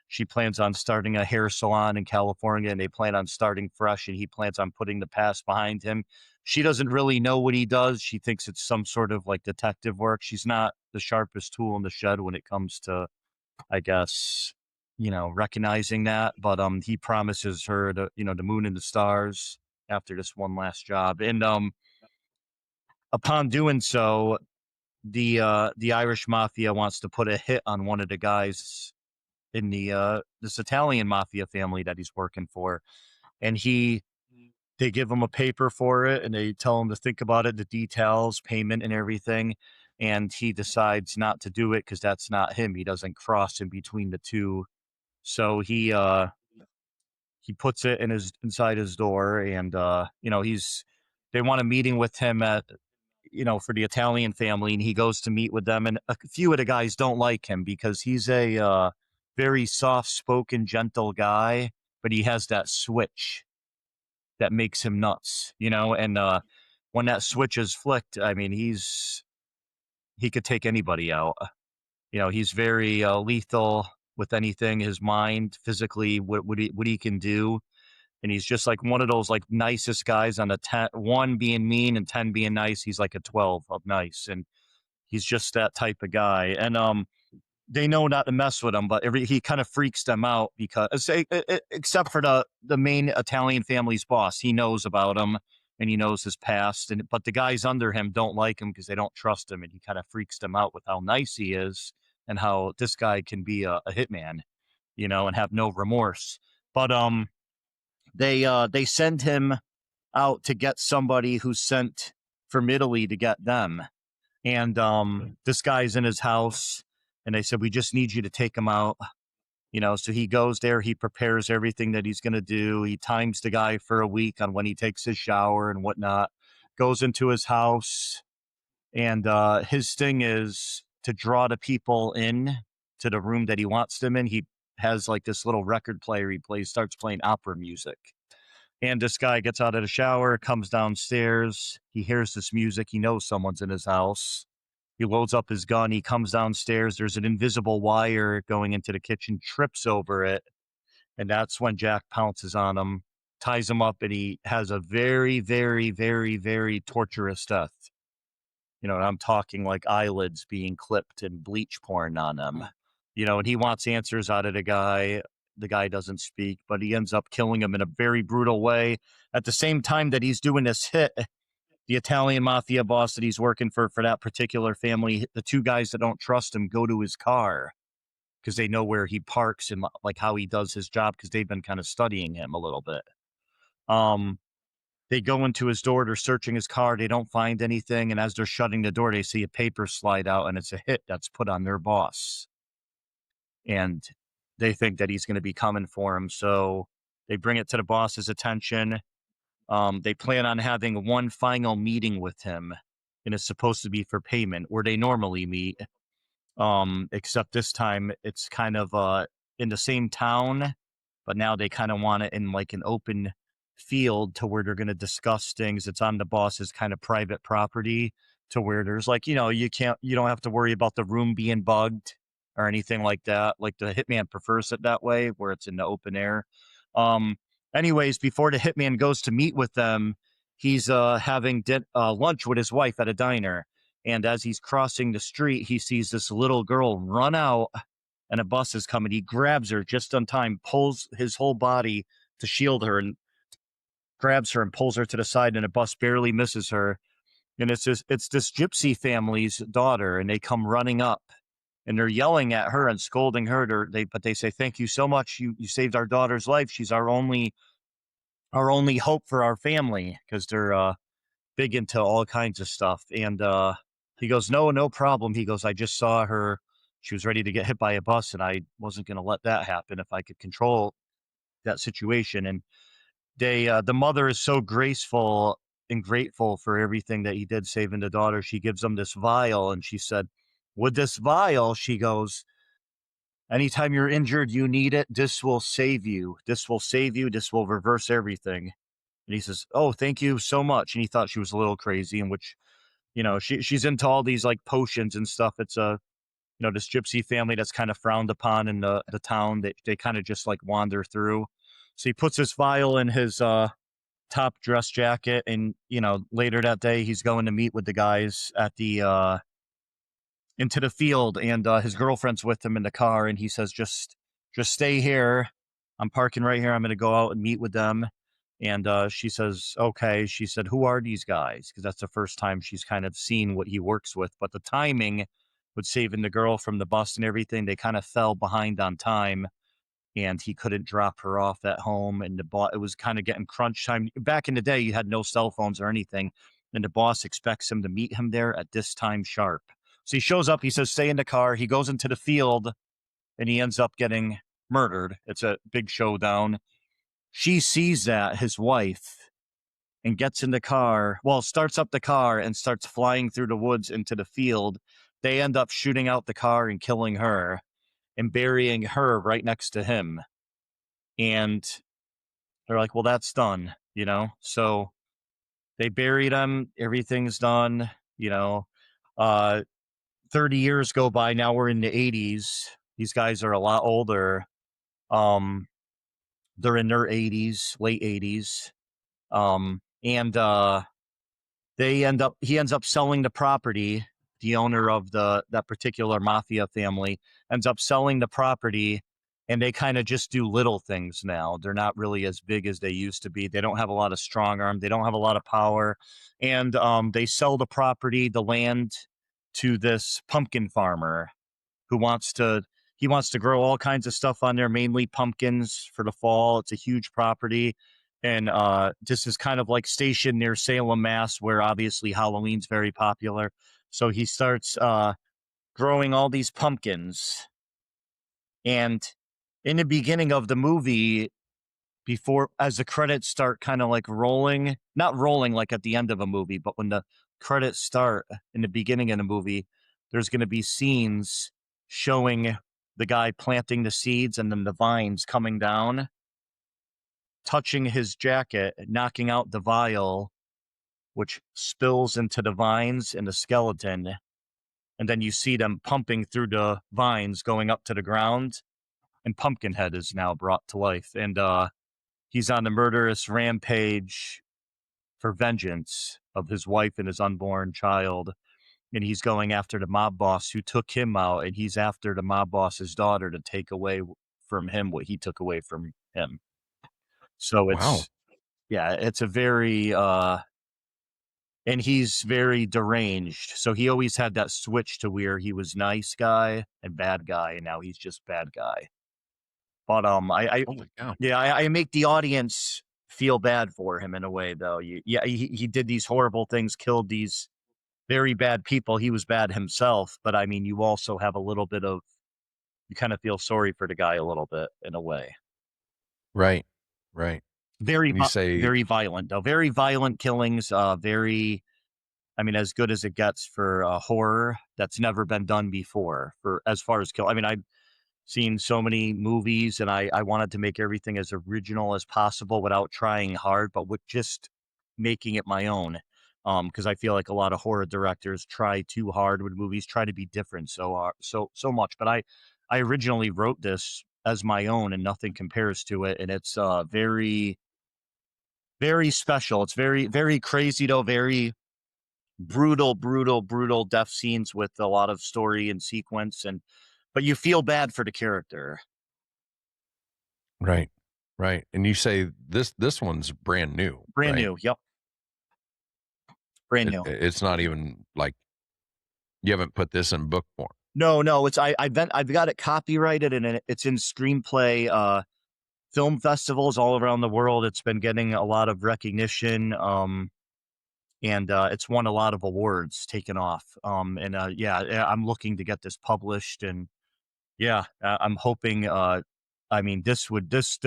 she plans on starting a hair salon in California, and they plan on starting fresh, and he plans on putting the past behind him. She doesn't really know what he does. She thinks it's some sort of like detective work. She's not the sharpest tool in the shed when it comes to, I guess, recognizing that. But he promises her the moon and the stars after this one last job. And upon doing so, the Irish mafia wants to put a hit on one of the guys in this Italian mafia family that he's working for, and they give him a paper for it, and they tell him to think about it, the details, payment, and everything, and he decides not to do it because that's not him. He doesn't cross in between the two, so he puts it inside his door, and they want a meeting with him at for the Italian family, and he goes to meet with them. And a few of the guys don't like him because he's a very soft-spoken, gentle guy, but he has that switch that makes him nuts, and when that switch is flicked, I mean, he could take anybody out. He's very lethal with anything, his mind, physically, what he can do. And he's just like one of those like nicest guys on a 10, 1 being mean and 10 being nice. He's like a 12 of nice. And he's just that type of guy. And they know not to mess with him, but he kind of freaks them out because except for the main Italian family's boss, he knows about him and he knows his past. But the guys under him don't like him because they don't trust him. And he kind of freaks them out with how nice he is and how this guy can be a hitman, and have no remorse. But they send him out to get somebody who's sent from Italy to get them. And this guy's in his house, and they said, we just need you to take him out. So he goes there, he prepares everything that he's going to do. He times the guy for a week on when he takes his shower and whatnot, goes into his house. And his thing is to draw the people in to the room that he wants them in. He has like this little record player starts playing opera music. And this guy gets out of the shower, comes downstairs. He hears this music. He knows someone's in his house. He loads up his gun. He comes downstairs. There's an invisible wire going into the kitchen, trips over it. And that's when Jack pounces on him, ties him up, and he has a very, very, very, very torturous death. And I'm talking like eyelids being clipped and bleach pouring on him. And he wants answers out of the guy. The guy doesn't speak, but he ends up killing him in a very brutal way. At the same time that he's doing this hit, the Italian mafia boss that he's working for that particular family, the two guys that don't trust him go to his car because they know where he parks and like how he does his job because they've been kind of studying him a little bit. Um, they go into his door, they're searching his car, they don't find anything, and as they're shutting the door, they see a paper slide out, and it's a hit that's put on their boss, and they think that he's going to be coming for him, so they bring it to the boss's attention. They plan on having one final meeting with him, and it's supposed to be for payment where they normally meet. Except this time it's kind of in the same town, but now they kind of want it in like an open field to where they're going to discuss things. It's on the boss's kind of private property to where there's like, you don't have to worry about the room being bugged or anything like that. Like the hitman prefers it that way where it's in the open air. Um, Anyways, before the hitman goes to meet with them, he's having lunch with his wife at a diner. And as he's crossing the street, he sees this little girl run out and a bus is coming. He grabs her just on time, pulls his whole body to shield her and grabs her and pulls her to the side, and a bus barely misses her. And it's this gypsy family's daughter, and they come running up and they're yelling at her and scolding her. But they say, "Thank you so much. You saved our daughter's life. She's our only hope for our family," because they're big into all kinds of stuff. And he goes, no problem. He goes, I just saw her. She was ready to get hit by a bus, and I wasn't going to let that happen if I could control that situation. And the mother is so graceful and grateful for everything that he did saving the daughter. She gives him this vial, and she said, with this vial, she goes, anytime you're injured, you need it. This will save you. This will save you. This will reverse everything. And he says, oh, thank you so much. And he thought she was a little crazy, in which, she's into all these like potions and stuff. It's this gypsy family that's kind of frowned upon in the town that they kind of just like wander through. So he puts his vial in his top dress jacket, and later that day he's going to meet with the guys at the into the field, and his girlfriend's with him in the car, and he says, just stay here. I'm parking right here. I'm going to go out and meet with them. And she says, okay. She said, who are these guys? Because that's the first time she's kind of seen what he works with. But the timing with saving the girl from the bus and everything, they kind of fell behind on time, and he couldn't drop her off at home. And it was kind of getting crunch time. Back in the day, you had no cell phones or anything, and the boss expects him to meet him there at this time sharp. So he shows up. He says, stay in the car. He goes into the field, and he ends up getting murdered. It's a big showdown. She sees that, his wife, and gets in the car. Well, starts up the car and starts flying through the woods into the field. They end up shooting out the car and killing her and burying her right next to him. And they're like, well, that's done, So they buried him. Everything's done, 30 years go by. Now we're in the 80s. These guys are a lot older. They're in their 80s, late 80s. And he ends up selling the property. The owner of that particular mafia family ends up selling the property, and they kind of just do little things now. They're not really as big as they used to be. They don't have a lot of strong arm. They don't have a lot of power. And they sell the property, the land, to this pumpkin farmer who wants to grow all kinds of stuff on there, mainly pumpkins for the fall. It's a huge property. And this is kind of like stationed near Salem, Mass, where obviously Halloween's very popular. So he starts growing all these pumpkins. And in the beginning of the movie, as the credits start kind of like rolling, not rolling like at the end of a movie, but when the credits start in the beginning of the movie, there's going to be scenes showing the guy planting the seeds and then the vines coming down, touching his jacket, knocking out the vial, which spills into the vines and the skeleton. And then you see them pumping through the vines going up to the ground, and Pumpkinhead is now brought to life. And he's on a murderous rampage for vengeance of his wife and his unborn child. And he's going after the mob boss who took him out, and he's after the mob boss's daughter to take away from him what he took away from him. So it's, Wow. yeah, it's a very and he's very deranged. So he always had that switch to where he was nice guy and bad guy, and now he's just bad guy. But Holy cow! yeah, I make the audience feel bad for him in a way, though. Yeah, he did these horrible things, killed these very bad people. He was bad himself, but I mean, you also have a little bit of you kind of feel sorry for the guy a little bit in a way. Right, right. And you say Very violent though, very violent killings. Very, I mean, as good as it gets for horror. That's never been done before. For as far as kill, I mean, I've seen so many movies, and I wanted to make everything as original as possible without trying hard, but with just making it my own. Because I feel like a lot of horror directors try too hard with movies, try to be different so much. But I originally wrote this as my own, and nothing compares to it, and it's very very special. It's very crazy though, very brutal death scenes with a lot of story and sequence, and but you feel bad for the character. right, right. And you say this one's brand new, Brand right? new. Yep. Brand new. It's not even like you haven't put this in book form. No, it's I've got it copyrighted, and it's in screenplay film festivals all around the world. It's been getting a lot of recognition. And it's won a lot of awards, taken off. And yeah, I'm looking to get this published, and yeah, I'm hoping. I mean, this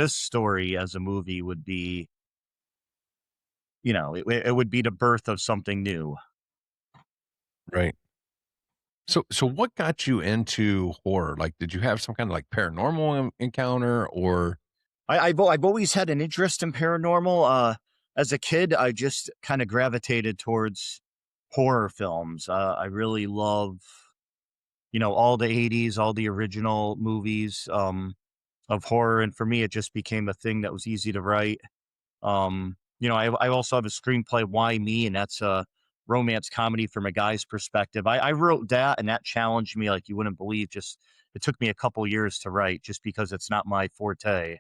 story as a movie would be, it would be the birth of something new. Right. So what got you into horror? Like, did you have some kind of like paranormal encounter or I've always had an interest in paranormal. As a kid, I just kind of gravitated towards horror films. I really love, all the '80s, all the original movies of horror, and for me, it just became a thing that was easy to write. I also have a screenplay, Why Me? And that's a romance comedy from a guy's perspective. I wrote that, and that challenged me like you wouldn't believe. Just it took me a couple years to write, just because it's not my forte.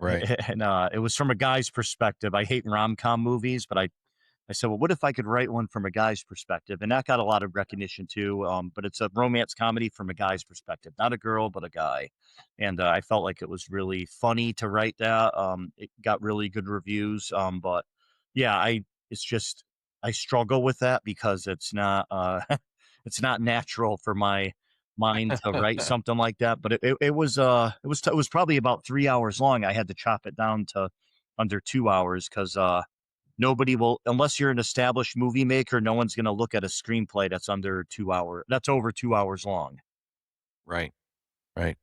right? And it was from a guy's perspective. I hate rom-com movies, but I said, well, what if I could write one from a guy's perspective? And that got a lot of recognition too. But it's a romance comedy from a guy's perspective, not a girl, but a guy. And I felt like it was really funny to write that. It got really good reviews. But yeah, it's just, I struggle with that because it's not, it's not natural for my mind to write something like that. But it was probably about 3 hours long. I had to chop it down to under 2 hours because, nobody will, unless you're an established movie maker, no one's going to look at a screenplay that's under 2 hours. That's over 2 hours long. Right. Right.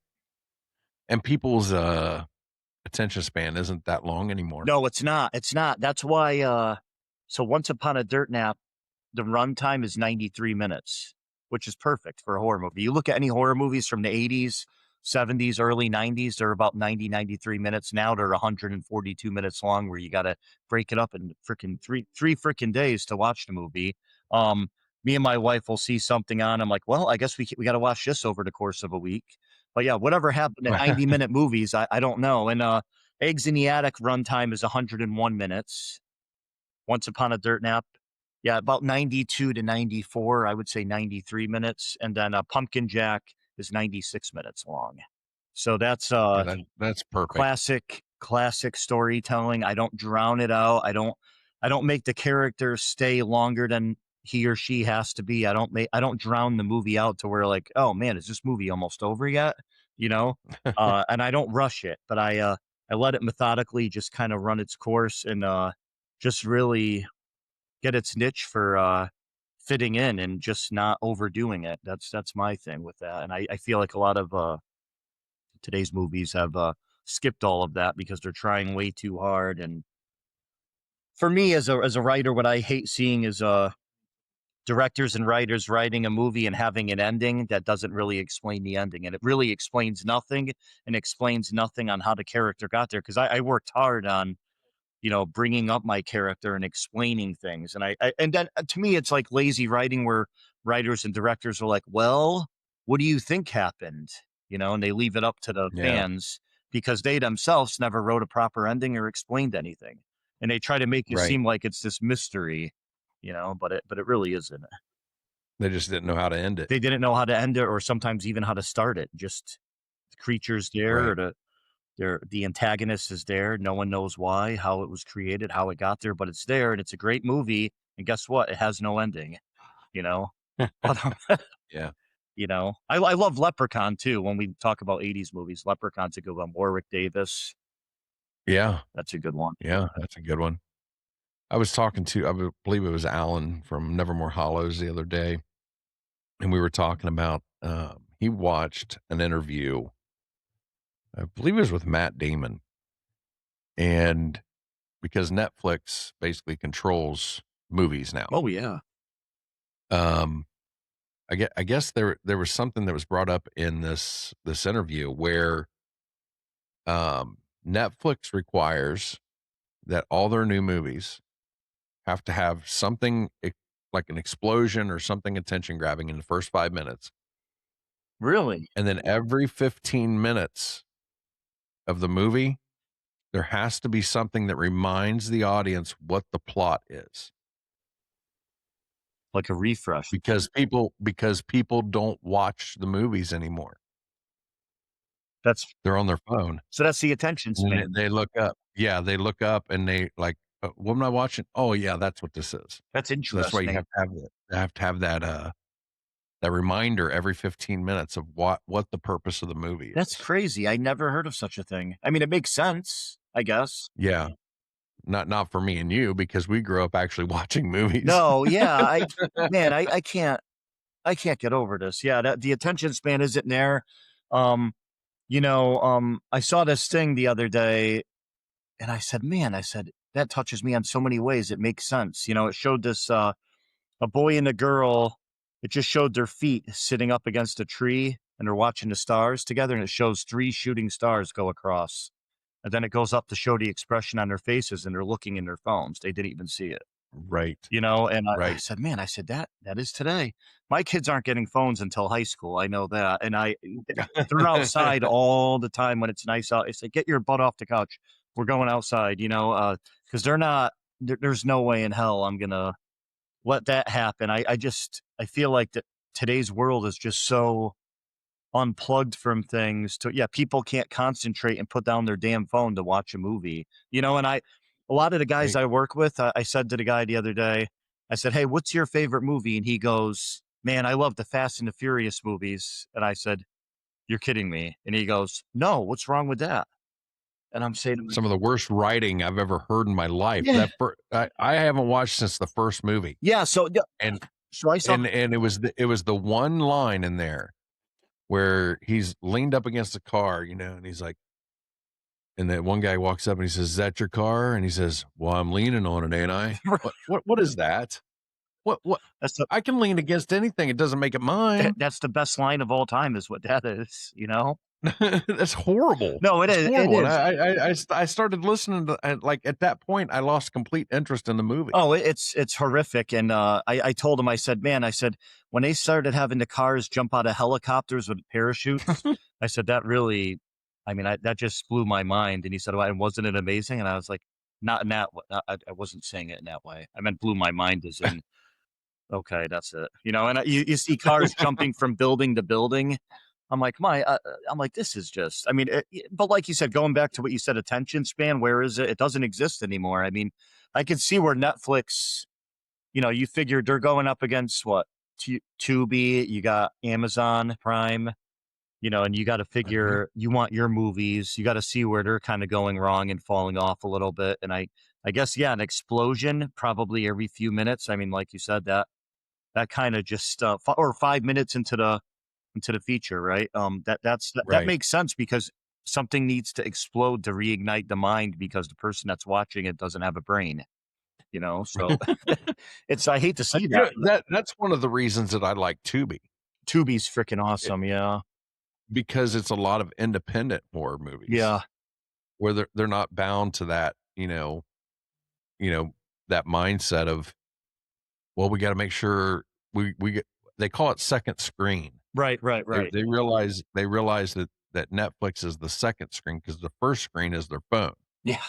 And people's attention span isn't that long anymore. No, it's not. It's not. That's why. So Once Upon a Dirt Nap, the runtime is 93 minutes, which is perfect for a horror movie. You look at any horror movies from the '80s, '70s, early '90s, they're about 93 minutes. Now they're 142 minutes long, where you got to break it up in freaking three freaking days to watch the movie. Me and my wife will see something on. I'm like, well, I guess we got to watch this over the course of a week. But yeah, whatever happened to 90-minute movies, I don't know. And Eggs in the Attic runtime is 101 minutes. Once Upon a Dirt Nap, yeah, about 92 to 94. I would say 93 minutes. And then Pumpkin Jack is 96 minutes long. So that's Yeah, that's perfect. classic storytelling. I don't drown it out. I don't make the character stay longer than he or she has to be. I don't drown the movie out to where like, oh man, is this movie almost over yet? You know? And I don't rush it, but I let it methodically just kind of run its course, and just really get its niche for fitting in and just not overdoing it. That's my thing with that. And I feel like a lot of today's movies have skipped all of that because they're trying way too hard. And for me as a writer, what I hate seeing is directors and writers writing a movie and having an ending that doesn't really explain the ending, and it really explains nothing, and explains nothing on how the character got there. Because I worked hard on bringing up my character and explaining things. And and then to me, it's like lazy writing where writers and directors are like, well, what do you think happened? And they leave it up to the Yeah. fans because they themselves never wrote a proper ending or explained anything. And they try to make it Right. seem like it's this mystery, but it really isn't. They just didn't know how to end it. They didn't know how to end it, or sometimes even how to start it. Just the creature's there, or Right. the antagonist is there. No one knows why, how it was created, how it got there, but it's there, and it's a great movie. And guess what? It has no ending. You know, but Yeah. I love Leprechaun too. When we talk about '80s movies, Leprechaun's a good one. Warwick Davis, Yeah. that's a good one. Yeah. That's a good one. I was talking to, believe it was Alan from Nevermore Hollows the other day, and we were talking about, he watched an interview, I believe it was with Matt Damon. And because Netflix basically controls movies now, Oh yeah, um, I guess there was something that was brought up in this interview where Netflix requires that all their new movies have to have something like an explosion or something attention grabbing in the first 5 minutes. really? And then every 15 minutes of the movie, there has to be something that reminds the audience what the plot is. Like a refresh. Because people don't watch the movies anymore. That's They're on their phone. so that's the attention And span. they look up. Yeah, they look up and they like, what am I watching? Oh yeah, that's what this is. That's So that's why you interesting. have to have that. Have to have that reminder every 15 minutes of what the purpose of the movie That's is. crazy. I never heard of such a thing. I mean, it makes sense, I guess. Yeah, not for me and you because we grew up actually watching movies. No, yeah, I can't get over this. Yeah, that the attention span isn't there. Um, I saw this thing the other day, and I said, "Man," I said, "that touches me on so many ways. It makes sense." It showed this a boy and a girl. It just showed their feet sitting up against a tree, and they're watching the stars together, and it shows 3 shooting stars go across. And then it goes up to show the expression on their faces, and they're looking in their phones. They didn't even see it. Right. And I Right. said, "Man," I said, that is today. My kids aren't getting phones until high school. I know that. And they're outside all the time when it's nice out. I said, "Get your butt off the couch. We're going outside," because they're not, there's no way in hell I'm going to let that happen. I feel like that today's world is just so unplugged from things people can't concentrate and put down their damn phone to watch a movie, and a lot of the guys Hey, I work with, I said to the guy the other day, I said, "Hey, what's your favorite movie?" And he goes, "Man, I love the Fast and the Furious movies." And I said, "You're kidding me." And he goes, "No, what's wrong with that?" And I'm saying to him, some of the worst writing I've ever heard in my life. yeah, I haven't watched since the first movie, yeah. So yeah, and so I saw, it was the one line in there where he's leaned up against the car, and he's like, and then one guy walks up and he says, "Is that your car?" And he says, "Well, I'm leaning on it, ain't I?" What is that? What? that's the I can lean against anything. It doesn't make it mine. that's the best line of all time, is what that is. That's horrible. No, it It's is. It horrible. And is. I started listening to, and like at that point, I lost complete interest in the movie. Oh, it's horrific. And I told him, I said, "Man," I said, "when they started having the cars jump out of helicopters with parachutes," I said, "that really, I mean, that just blew my mind." And he said, "Well, and wasn't it amazing?" And I was like, "Not in that way. I wasn't saying it in that way. I meant blew my mind as in, okay, that's it." And you see cars jumping from building to building. I'm like, I'm like, this is just, I mean, but like you said, going back to what you said, attention span, where is it? It doesn't exist anymore. I mean, I can see where Netflix, you figure they're going up against what? Tubi, you got Amazon Prime, and you got to Mhm. figure you want your movies. You got to see where they're kind of going wrong and falling off a little bit. And I guess, yeah, an explosion probably every few minutes. I mean, like you said, that kind of just, or 5 minutes into the feature, right? That Right. makes sense because something needs to explode to reignite the mind because the person that's watching it doesn't have a brain. So it's, I hate to see that. That's one of the reasons that I like Tubi, Tubi's freaking it, awesome. Yeah. because it's a lot of independent horror movies Yeah. where they're not bound to that, you know, that mindset of, well, we got to make sure we get. They call it second screen. Right, right, They right. realize that Netflix is the second screen because the first screen is their phone, Yeah.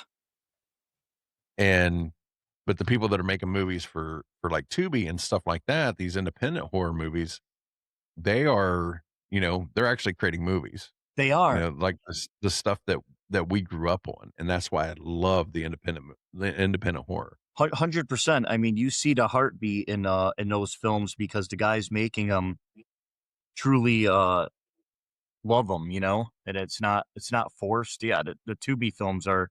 and But the people that are making movies for like Tubi and stuff like that, these independent horror movies, they are, they're actually creating movies, They are like the stuff that we grew up on. And that's why I love the independent horror. 100%. I mean, you see the heartbeat in those films because the guys making them truly love them, and it's not forced. Yeah, the Tubi films are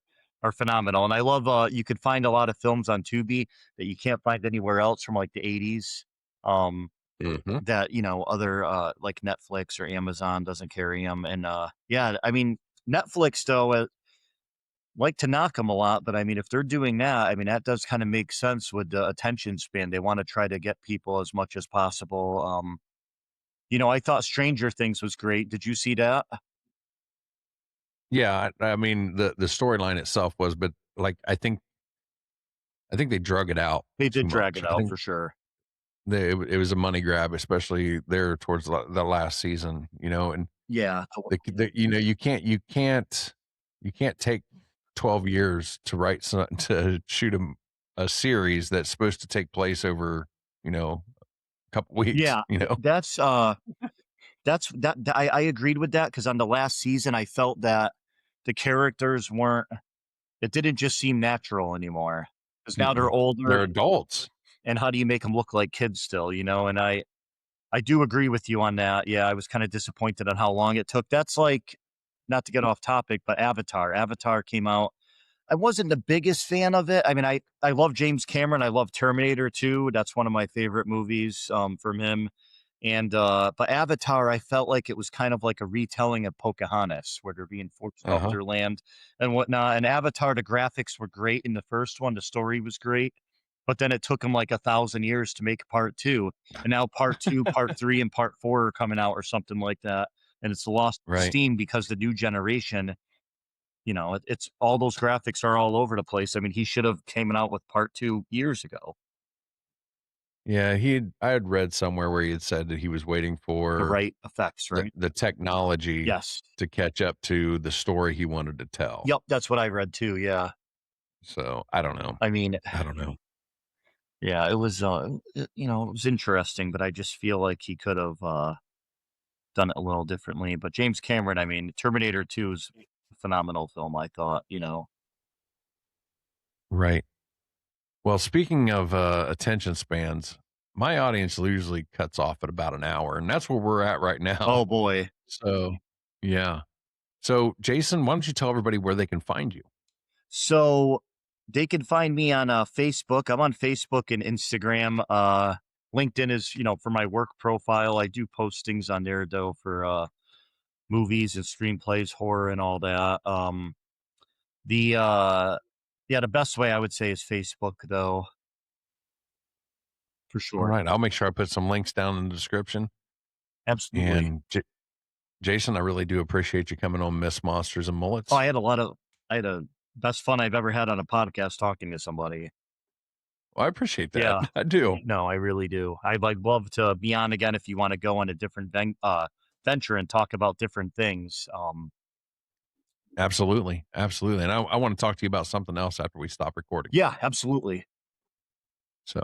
phenomenal, and I love you could find a lot of films on Tubi that you can't find anywhere else from like the 80s. Mhm. That other like Netflix or Amazon doesn't carry them, and yeah, I mean Netflix though like to knock them a lot, but I mean if they're doing that, I mean that does kind of make sense with the attention span. They want to try to get people as much as possible. I thought Stranger Things was great. Did you see that? Yeah, I mean the storyline itself was, but like I think they drug it out They too did drag much. it I out think for sure. it was a money grab, especially there towards the last season, and Yeah. you can't take 12 years to write to shoot a series that's supposed to take place over, a couple weeks, Yeah. I agreed with that because on the last season, I felt that the characters weren't, it didn't just seem natural anymore because now they're Mm-mm. They're older. adults. And how do you make them look like kids still, And I do agree with you on that. Yeah. I was kind of disappointed on how long it took. That's like, not to get off topic, but Avatar came out. I wasn't the biggest fan of it. I mean, I love James Cameron. I love Terminator 2. That's one of my favorite movies from him. And but Avatar, I felt like it was kind of like a retelling of Pocahontas, where they're being forced off Uh-huh. their land and whatnot. And Avatar, the graphics were great in the first one, the story was great, but then it took them like 1,000 years to make part two, and now part two, part three, and part four are coming out or something like that. And it's lost Right. steam because the new generation, it's all those graphics are all over the place. I mean, he should have came out with part two years ago. Yeah, I had read somewhere where he had said that he was waiting The for right effects, right? the technology Yes. to catch up to the story he wanted to tell. Yep, that's what I read too. Yeah. So I don't know. I mean, I don't know. yeah, it was it was interesting, but I just feel like he could have done it a little differently. But James Cameron, I mean, Terminator 2 is a phenomenal film, I thought. Right. Well, speaking of attention spans, my audience usually cuts off at about an hour, and that's where we're at right now. Oh boy. So, yeah. So, Jason, why don't you tell everybody where they can find you? So they can find me on Facebook. I'm on Facebook and Instagram. LinkedIn is, for my work profile. I do postings on there though for movies and screenplays, horror and all that. The yeah, the best way I would say is Facebook though, for All sure. right. I'll make sure I put some links down in the description. Absolutely. And Jason, I really do appreciate you coming on Miss Monsters and Mullets. Oh, I had a best fun I've ever had on a podcast talking to somebody. Well, I appreciate that. Yeah. I do. No, I really do. I'd love to be on again if you want to go on a different venture and talk about different things. Absolutely. Absolutely. And I want to talk to you about something else after we stop recording. Yeah, absolutely. So,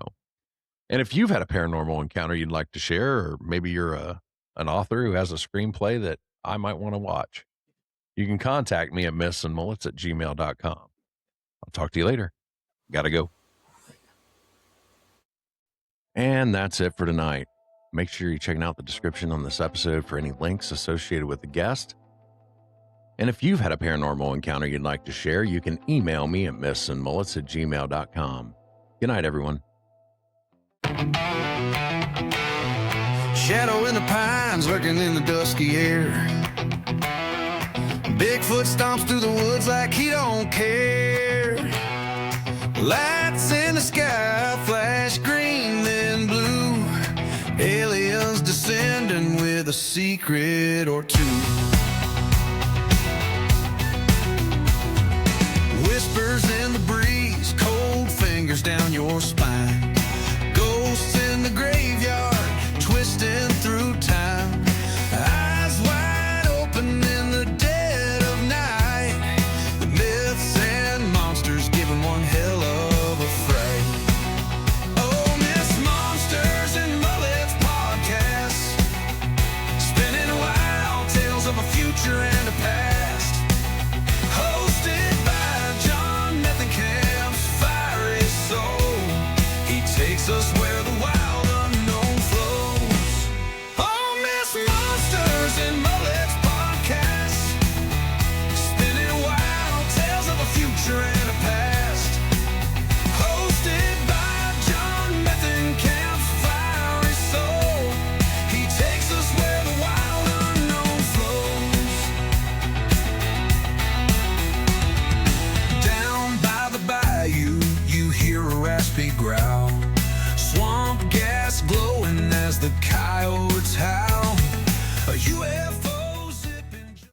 and if you've had a paranormal encounter you'd like to share, or maybe you're an author who has a screenplay that I might want to watch, you can contact me at mythsandmullets@gmail.com. I'll talk to you later. Gotta go. And that's it for tonight. Make sure you're checking out the description on this episode for any links associated with the guest. And if you've had a paranormal encounter you'd like to share, you can email me at mythsandmullets@gmail.com. Good night, everyone. Shadow in the pines lurking in the dusky air. Bigfoot stomps through the woods like he don't care. Lights in the sky flash green then blue. Aliens descending with a secret or two. Whispers in the breeze, cold fingers down your spine.